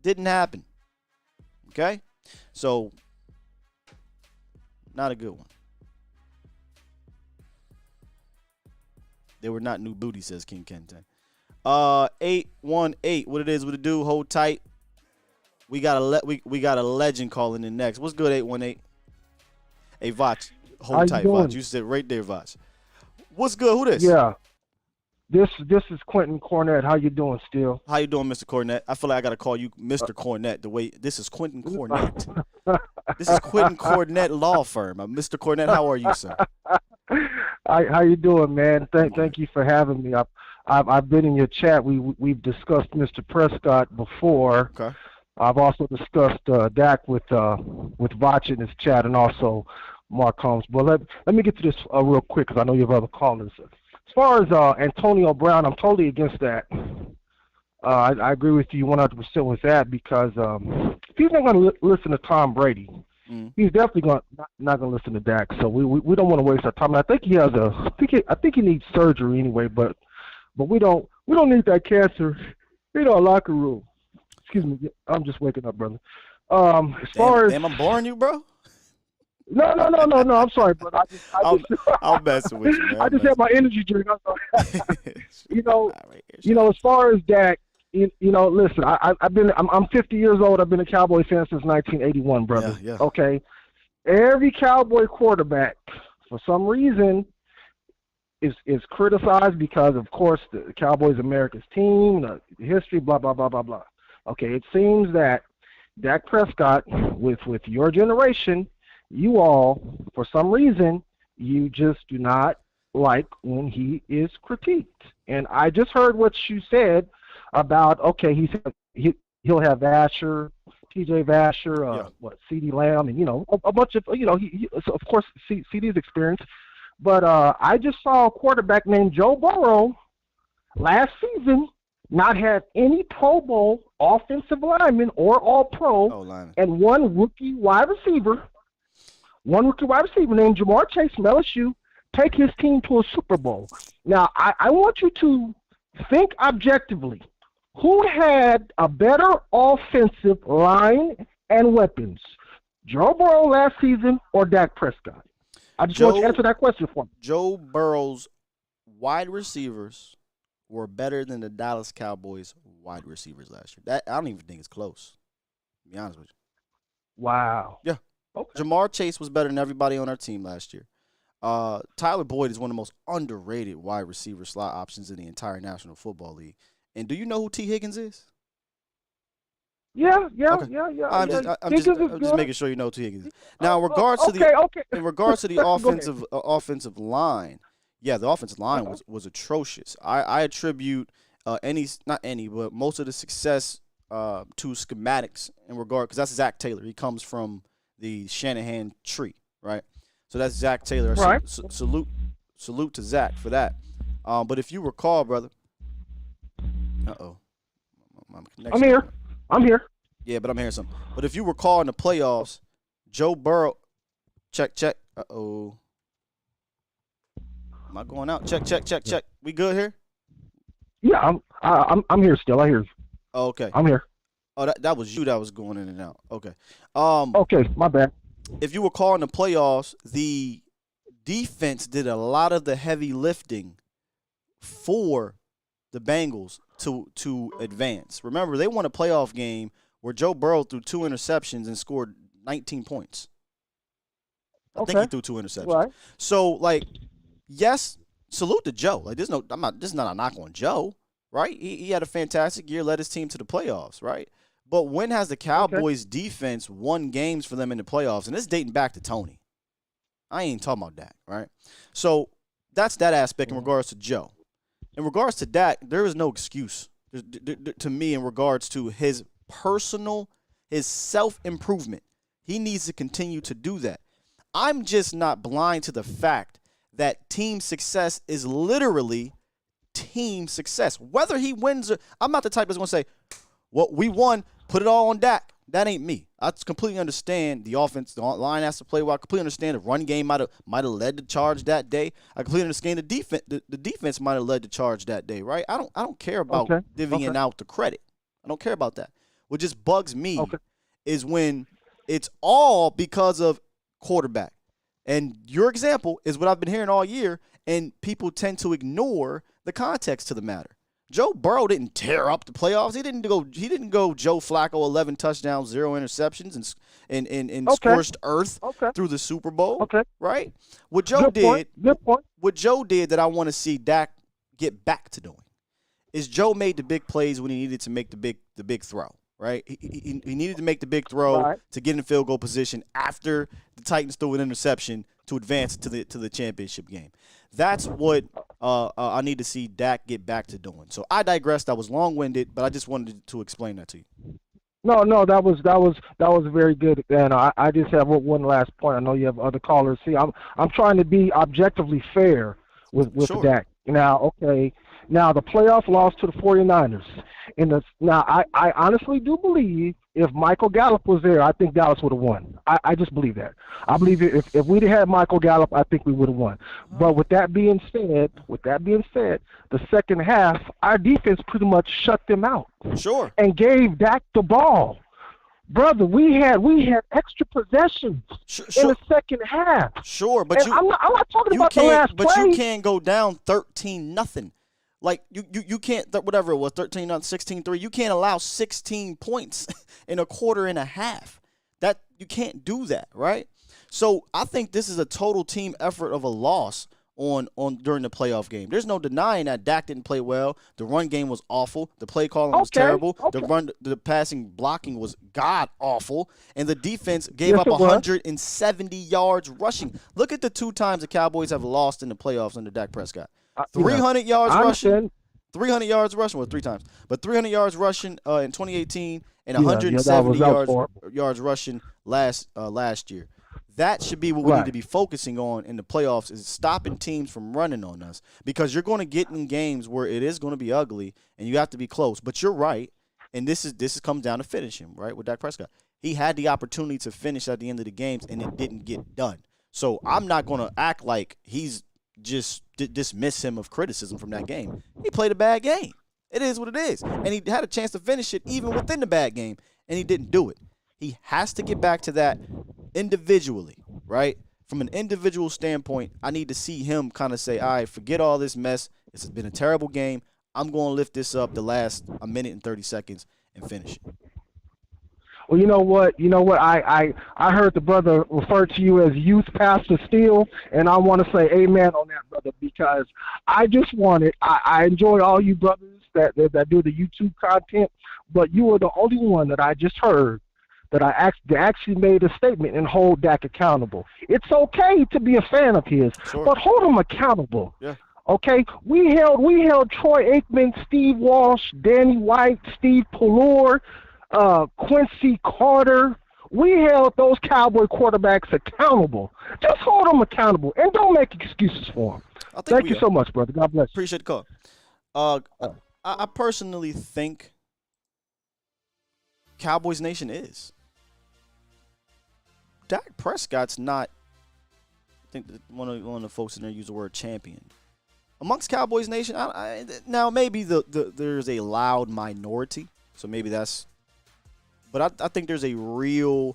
Didn't happen. Okay? So, not a good one. They were not new booty, says King Kente. 818, what it is, what it do, hold tight. We got a legend calling in next. What's good, 818? Hey, Vach, hold tight, Vach. You sit right there, Vach. What's good? Who this? Yeah. This is Quentin Cornett. How you doing, Steele? How you doing, Mr. Cornett? I feel like I got to call you Mr. Cornett. The way this is Quentin Cornett. This is Quentin Cornett Law Firm. Mr. Cornett, how are you, sir? How you doing, man? Thank you for having me. I've been in your chat. We've discussed Mr. Prescott before. Okay. I've also discussed Dak with Vach in his chat and also Mark Holmes. But let me get to this real quick because I know you have other callers. As far as Antonio Brown, I'm totally against that. I agree with you 100% with that because if he's not going to listen to Tom Brady, he's definitely not going to listen to Dak. So we don't want to waste our time. And I think he has I think he needs surgery anyway. But we don't need that cancer in our locker room. Excuse me, I'm just waking up, brother. Damn, I'm boring you, bro. No. I'm sorry, but I'm messing with you, man. I just had my energy drink. I'm sorry. As far as Dak, listen, I'm 50 years old. I've been a Cowboy fan since 1981, brother. Yeah. Okay. Every Cowboy quarterback, for some reason, is criticized because, of course, the Cowboys America's team, the history, blah blah blah blah blah. Okay, it seems that Dak Prescott, with your generation, you all, for some reason, you just do not like when he is critiqued. And I just heard what you said about, okay, he'll have Vasher, TJ Vasher, CeeDee Lamb, and, a bunch of, he of course, CeeDee's experience. But I just saw a quarterback named Joe Burrow last season not have any Pro Bowl offensive lineman or All-Pro, and one rookie wide receiver named Jamar Chase from LSU take his team to a Super Bowl. Now, I want you to think objectively. Who had a better offensive line and weapons, Joe Burrow last season or Dak Prescott? I just want you to answer that question for me. Joe Burrow's wide receivers were better than the Dallas Cowboys wide receivers last year. That I don't even think it's close, to be honest with you. Wow. Yeah. Okay. Jamar Chase was better than everybody on our team last year. Tyler Boyd is one of the most underrated wide receiver slot options in the entire National Football League. And do you know who T. Higgins is? Yeah. I'm just making sure you know who T. Higgins is. Now, in regards to the offensive line, yeah, the offensive line was atrocious. I attribute but most of the success to schematics in regard, because that's Zach Taylor. He comes from the Shanahan tree, right? So that's Zach Taylor. Right. Salute to Zach for that. But if you recall, brother, I'm here. Yeah, but I'm hearing something. But if you recall in the playoffs, Joe Burrow, check. Am I going out? Check. We good here? Yeah, I'm here still. I hear you. Oh, okay. I'm here. Oh, that was you that was going in and out. Okay. Okay, my bad. If you recall in the playoffs, the defense did a lot of the heavy lifting for the Bengals to advance. Remember, they won a playoff game where Joe Burrow threw 2 interceptions and scored 19 points. I think he threw 2 interceptions. Right. So, yes, salute to Joe. This is not a knock on Joe, right? He had a fantastic year, led his team to the playoffs, right? But when has the Cowboys defense won games for them in the playoffs? And this is dating back to Tony. I ain't talking about that, right? So that's that aspect in regards to Joe. In regards to Dak, there is no excuse to me in regards to his self-improvement. He needs to continue to do that. I'm just not blind to the fact that team success is literally team success. Whether he wins or – I'm not the type that's going to say, well, we won, put it all on Dak. That ain't me. I completely understand the offense, the line has to play well. I completely understand the run game might have led the charge that day. I completely understand the defense might have led the charge that day, right? I don't care about divvying out the credit. I don't care about that. what just bugs me is when it's all because of quarterback. And your example is what I've been hearing all year, and people tend to ignore the context to the matter. Joe Burrow didn't tear up the playoffs. He didn't go Joe Flacco 11 touchdowns, 0 interceptions, and scorched earth through the Super Bowl. Right? What Joe did that I want to see Dak get back to doing is Joe made the big plays when he needed to make the big throw. Right? He needed to make the big throw to get in field goal position after the Titans threw an interception to advance to the championship game. That's what I need to see Dak get back to doing. So I digressed. I was long-winded, but I just wanted to explain that to you. No, that was very good. And I just have one last point. I know you have other callers. See, I'm trying to be objectively fair with Dak. Now, now the playoff loss to the 49ers. I honestly do believe if Michael Gallup was there, I think Dallas would have won. I just believe that. I believe if we'd have had Michael Gallup, I think we would have won. But with that being said, the second half, our defense pretty much shut them out. Sure. And gave Dak the ball. Brother, we had extra possessions in the second half. Sure, but I'm not talking about the last play. But you can't go down 13-0. Like, you can't, whatever it was, 13-0, 16-3, you can't allow 16 points in a quarter and a half. That you can't do that, right? So I think this is a total team effort of a loss on during the playoff game. There's no denying that Dak didn't play well. The run game was awful. The play calling was terrible. The passing blocking was god awful, and the defense gave up 170 yards rushing. Look at the 2 times the Cowboys have lost in the playoffs under Dak Prescott. 300 yards rushing. 300 yards rushing, well, 3 times. But 300 yards rushing in 2018 and 170 yards rushing last year. That should be what we need to be focusing on in the playoffs, is stopping teams from running on us, because you're going to get in games where it is going to be ugly and you have to be close. But you're right, and this comes down to finishing, right, with Dak Prescott. He had the opportunity to finish at the end of the games, and it didn't get done. So I'm not going to act like he's just dismiss him of criticism from that game. He played a bad game. It is what it is. And he had a chance to finish it even within the bad game, and he didn't do it. He has to get back to that individually, right? From an individual standpoint, I need to see him kind of say, all right, forget all this mess. This has been a terrible game. I'm going to lift this up the last 1 minute and 30 seconds and finish it. Well, you know what? I heard the brother refer to you as youth pastor still, and I want to say amen on that, brother, because I just wanted – I enjoy all you brothers that do the YouTube content, but you were the only one that I just heard that I actually made a statement and hold Dak accountable. It's okay to be a fan of his, but hold him accountable. Yeah. Okay, we held Troy Aikman, Steve Walsh, Danny White, Steve Pallure, Quincy Carter. We held those Cowboy quarterbacks accountable. Just hold them accountable and don't make excuses for them. Thank you so much, brother. God bless you. Appreciate the call. I personally think Cowboys Nation is. Dak Prescott's not, I think one of the folks in there used the word champion. Amongst Cowboys Nation, now maybe there's a loud minority, so maybe that's, but I think there's a real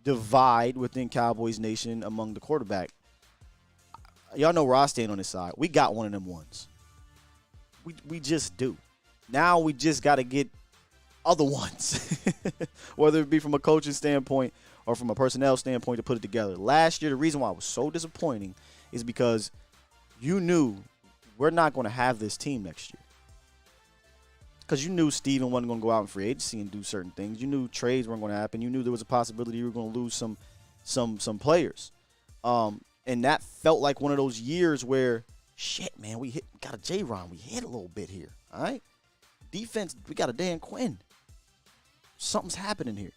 divide within Cowboys Nation among the quarterback. Y'all know where I stand on this side. We got one of them ones. We just do. Now we just got to get other ones, whether it be from a coaching standpoint or from a personnel standpoint, to put it together. Last year, the reason why it was so disappointing is because you knew we're not going to have this team next year. Because you knew Steven wasn't going to go out in free agency and do certain things. You knew trades weren't going to happen. You knew there was a possibility you were going to lose some players. And that felt like one of those years where, shit, man, we got a J-Ron. We hit a little bit here, all right? Defense, we got a Dan Quinn. Something's happening here.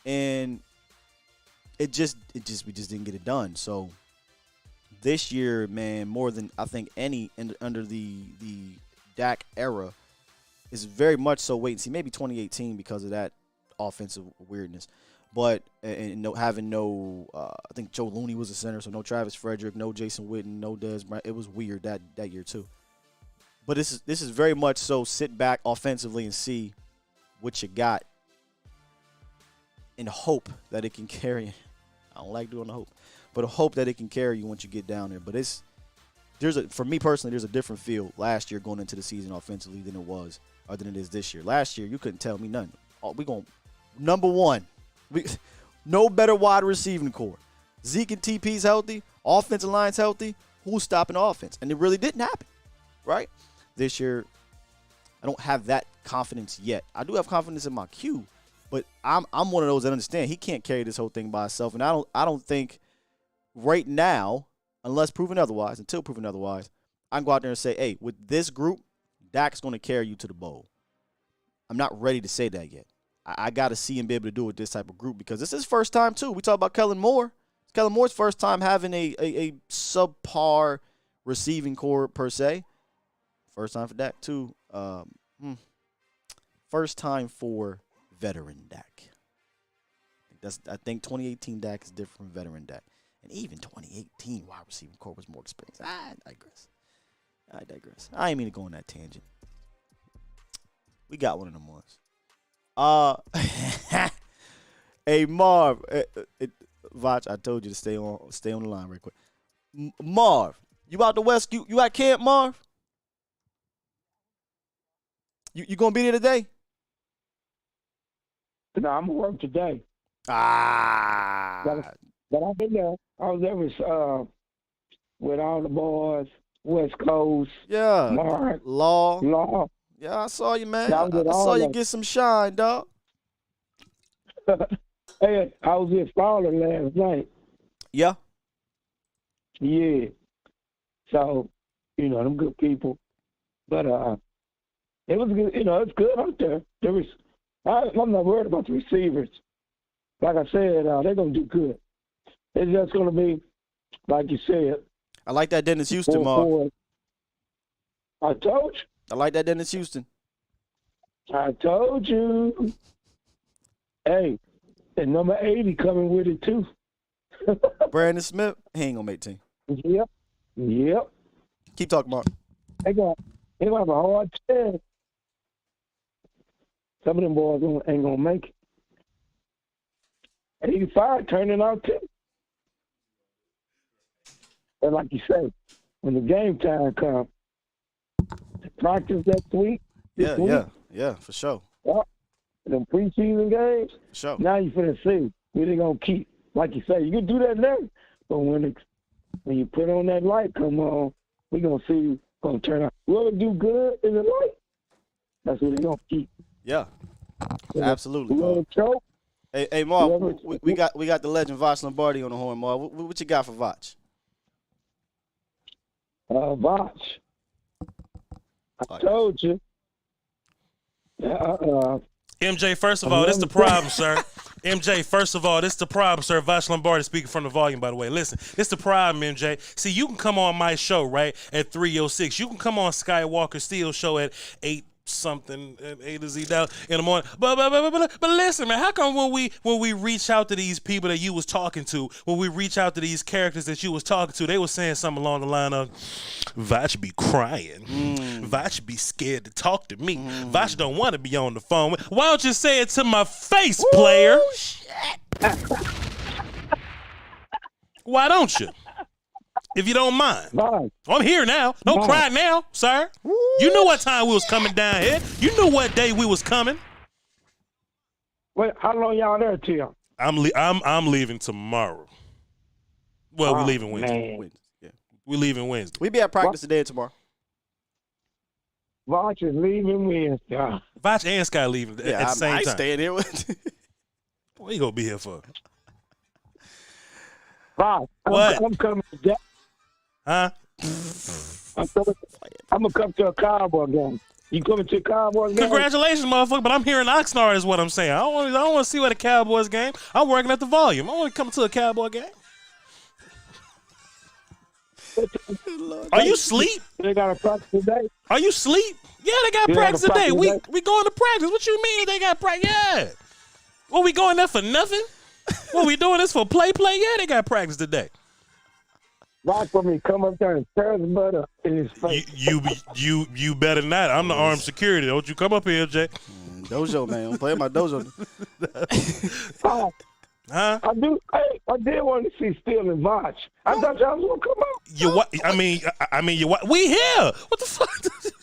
And we just didn't get it done. So this year, man, more than I think any under the Dak era, is very much so wait and see. Maybe 2018 because of that offensive weirdness. But having no I think Joe Looney was the center, so no Travis Frederick, no Jason Witten, no Dez Bryant. It was weird that year too. But this is very much so sit back offensively and see what you got and hope that it can carry. I don't like doing the hope, but a hope that it can carry you once you get down there. But for me personally, there's a different feel last year going into the season offensively than it is this year. Last year, you couldn't tell me nothing. We going number one. No better wide receiving core. Zeke and TP's healthy. Offensive line's healthy. Who's stopping the offense? And it really didn't happen, right? This year, I don't have that confidence yet. I do have confidence in my Q, but I'm one of those that understand he can't carry this whole thing by himself. And I don't think right now, until proven otherwise, I can go out there and say, hey, with this group, Dak's going to carry you to the bowl. I'm not ready to say that yet. I got to see him be able to do it with this type of group because this is his first time, too. We talk about Kellen Moore. It's Kellen Moore's first time having a subpar receiving core, per se. First time for Dak, too. First time for veteran Dak. I think 2018 Dak is different from veteran Dak. And even 2018 wide receiving core was more experienced. I digress. I ain't mean to go on that tangent. We got one of them ones. Hey Marv, Vach, I told you to stay on the line real quick. Marv, you out the West? You at camp, Marv? You gonna be there today? No, I'm at work today. But I've been there. I was there with all the boys, West Coast. Yeah. Mark. Law. Yeah, I saw you, man. I saw you get some shine, dog. Hey, I was in Florida last night. Yeah? Yeah. So, them good people. But it was good. It's good out there. I'm not worried about the receivers. Like I said, they're going to do good. It's just going to be, like you said. I like that Dennis Houston, Marv. I told you. I like that Dennis Houston. I told you. Hey, and number 80 coming with it, too. Brandon Smith, he ain't going to make team. Yep. Keep talking, Mark. They going to have a hard chance. Some of them boys ain't going to make it. 85 turning out, too. And like you say, when the game time comes, practice next week. Yeah, for sure. Them preseason games. Sure. Now you finna see where they gonna keep. Like you say, you can do that now, but when you put on that light, come on, we gonna see who's gonna turn out. Whoever do good in the light, that's what they gonna keep. Yeah, absolutely. Choke. Hey, Marv, we got the legend Voch Lombardi on the horn, Marv. What you got for Voch? Voch. I told you. MJ, first of all, this the problem, sir. MJ, first of all, this the problem, sir. Voch Lombardi speaking from the volume, by the way. Listen, this the problem, MJ. See, you can come on my show, right, at 3:06. You can come on Skywalker Steel show at 8 something, A to Z down in the morning. But listen, man, how come when we reach out to these people that you was talking to, when we reach out to these characters that you was talking to, they was saying something along the line of, Voch be crying. Voch be scared to talk to me. Voch don't want to be on the phone. Why don't you say it to my face, player? Why don't you? If you don't mind. I'm here now. Don't cry now, sir. You knew what time we was coming down here. You knew what day we was coming. Wait, how long y'all there till? I'm leaving tomorrow. Well, we're leaving Wednesday. Yeah. We're leaving Wednesday. We be at practice today and tomorrow. Voch is leaving Wednesday. Voch and Sky leaving at the same time. I ain't staying here with What you gonna be here for? Voch, I'm coming to that. Huh? I'm gonna come to a Cowboy game. You coming to a Cowboys game? Congratulations, motherfucker! But I'm here in Oxnard, is what I'm saying. I don't want to see what a Cowboys game. I'm working at the volume. I want to come to a Cowboy game. Are you asleep? They got a practice today. Are you asleep? Yeah, they got practice today. We going to practice. What you mean they got practice? Yeah. What, we going there for nothing? What, we doing this for play? Yeah, they got practice today. Watch for me. Come up there and tear his butt up in his face. You better not. I'm the armed security. Don't you come up here, Jay. Dojo, man. I'm playing my dojo. Huh? I did want to see Steele and Voch. I thought y'all was gonna come out. You what? I mean, you what? We here. What the fuck?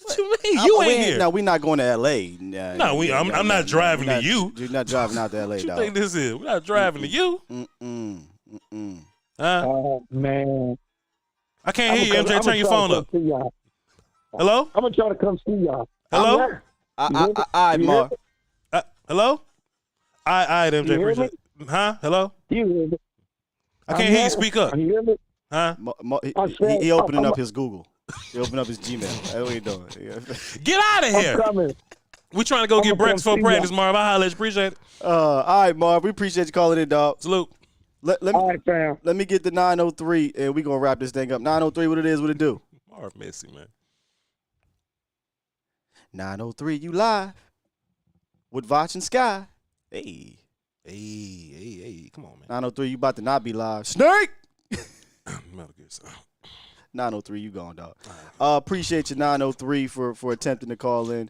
What you mean? You ain't here. No, we not going to L.A. No, I'm not driving to you. You're not driving out to L.A. What you dog. think this is? We're not driving to you. Huh? Oh man. I can't hear you, MJ. Turn your phone up. Hello? I'm gonna try to come see y'all. Hello? All right, Mar. Hello? All right, MJ. You hear Appreciate it. Huh? Hello? You hear me? I can't hear you. Speak up. You hear me? Huh? He opening up his Google. He opening up his Gmail. That's what he doing. Get out of here. I'm coming. We trying to go get breakfast for practice, Marv. I holler at you. Appreciate it. All right, Marv. We appreciate you calling in, dog. Salute. Let me get the 903, and we going to wrap this thing up. 903, what it is, what it do? Marv messy, man. 903, you live with Voch and Sky. Hey. Hey. Come on, man. 903, you about to not be live. Snake! Metal Gear Solid. 903, you gone, dog. Appreciate you, 903, for attempting to call in.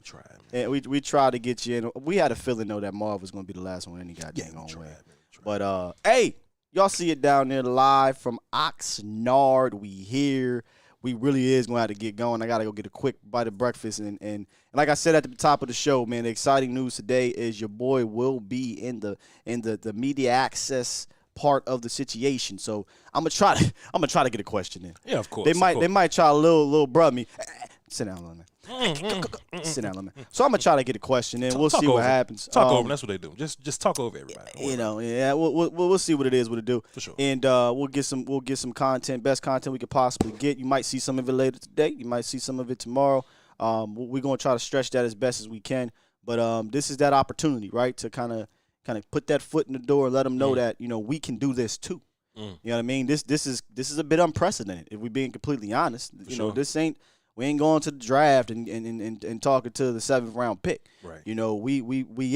And we tried to get you in. We had a feeling, though, that Marv was going to be the last one any goddamn way. But, hey, y'all see it down there live from Oxnard. We here. We really is going to have to get going. I got to go get a quick bite of breakfast. And like I said at the top of the show, man, the exciting news today is your boy will be in the media access part of the situation. So I'm gonna try to get a question in. Yeah, of course. They might try a little bruh me. Sit down, man. Sit down, man. So I'm gonna try to get a question in. We'll see what happens. Talk over. That's what they do. Just talk over everybody. You know, yeah. We'll see what it is, what it do. For sure. And we'll get some content, best content we could possibly get. You might see some of it later today. You might see some of it tomorrow. We're gonna try to stretch that as best as we can. But this is that opportunity, right, to kind of put that foot in the door and let them know that, you know, we can do this too. You know what I mean? This is a bit unprecedented, if we're being completely honest. You know, we ain't going to the draft and talking to the 7th round pick. Right. You know, we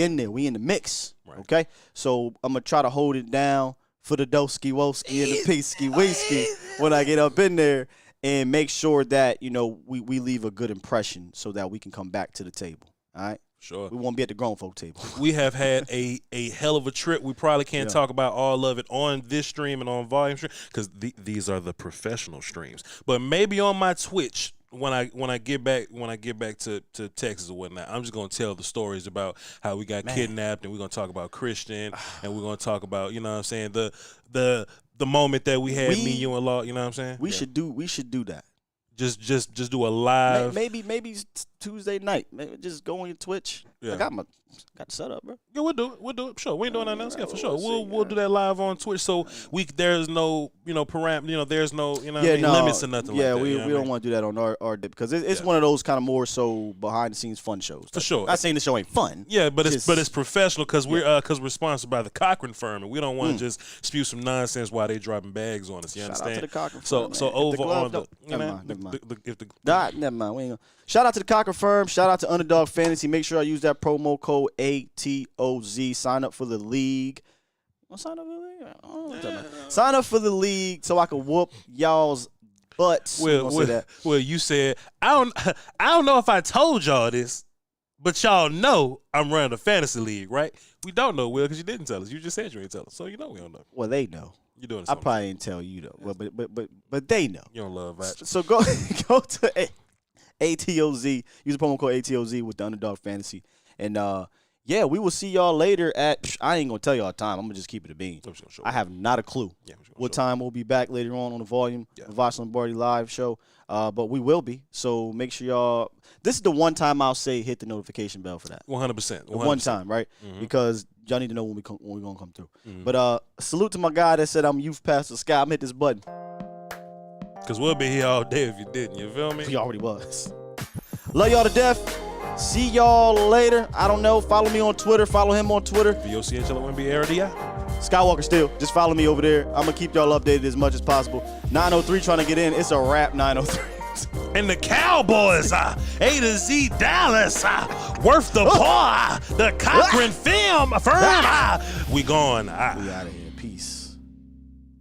in there. We in the mix. Right. Okay? So I'm gonna try to hold it down for the Doski Woski and the Peasky Whiskey when I get up in there and make sure that, you know, we leave a good impression so that we can come back to the table. All right? Sure. We won't be at the grown folk table. We have had a hell of a trip. We probably can't talk about all of it on this stream and on volume stream because these are the professional streams. But maybe on my Twitch when I get back to Texas or whatnot, I'm just gonna tell the stories about how we got kidnapped, and we're gonna talk about Christian, and we're gonna talk about, you know what I'm saying, the moment that we had me, you, and Law. You know what I'm saying? We should do that. Just do a live. Maybe Tuesday night. Maybe just go on your Twitch. Yeah. I got the setup, bro. Yeah, we'll do it. Sure, we ain't doing nothing else. Yeah, for sure. We'll do that live on Twitch. So there's no there's no limits or nothing. Yeah, like that, we don't want to do that on our dip because it's one of those kind of more so behind the scenes fun shows. For sure. Not saying the show ain't fun. Yeah, but it's professional because we're sponsored by the Cochran firm, and we don't want to just spew some nonsense while they dropping bags on us. You understand? Shout out to the Cochran firm. So over on the never mind. Never mind. We ain't gonna. Shout out to the Cochran firm. Shout out to Underdog Fantasy. Make sure I use that promo code ATOZ. Sign up for the league. Sign up for the league so I can whoop y'all's butts. Well, you said I don't know if I told y'all this, but y'all know I'm running a fantasy league, right? We don't know, Will, because you didn't tell us. You just said you didn't tell us, so you know we don't know. Well, they know. You're doing. I probably didn't tell you though. But they know. You don't love that. So go to ATOZ. Use the promo code ATOZ with the Underdog Fantasy. And we will see y'all later at. I ain't gonna tell y'all time. I'm gonna just keep it a bean. I have not a clue what time we'll be back later on the volume. The Voch Lombardi live show. But we will be. So make sure y'all. This is the one time I'll say hit the notification bell for that. 100%. One time, right? Mm-hmm. Because y'all need to know when we're gonna come through. Mm-hmm. But salute to my guy that said I'm Youth Pastor Sky. I'm hit this button. Cause we'll be here all day if you didn't. You feel me? He already was. Love y'all to death. See y'all later. I don't know. Follow me on Twitter. Follow him on Twitter. VOCHLONBARDI. Skywalker still. Just follow me over there. I'm gonna keep y'all updated as much as possible. 903 trying to get in. It's a wrap. 903. And the Cowboys, A to Z Dallas, worth the paw, the Cochran firm, we gone. We out of here.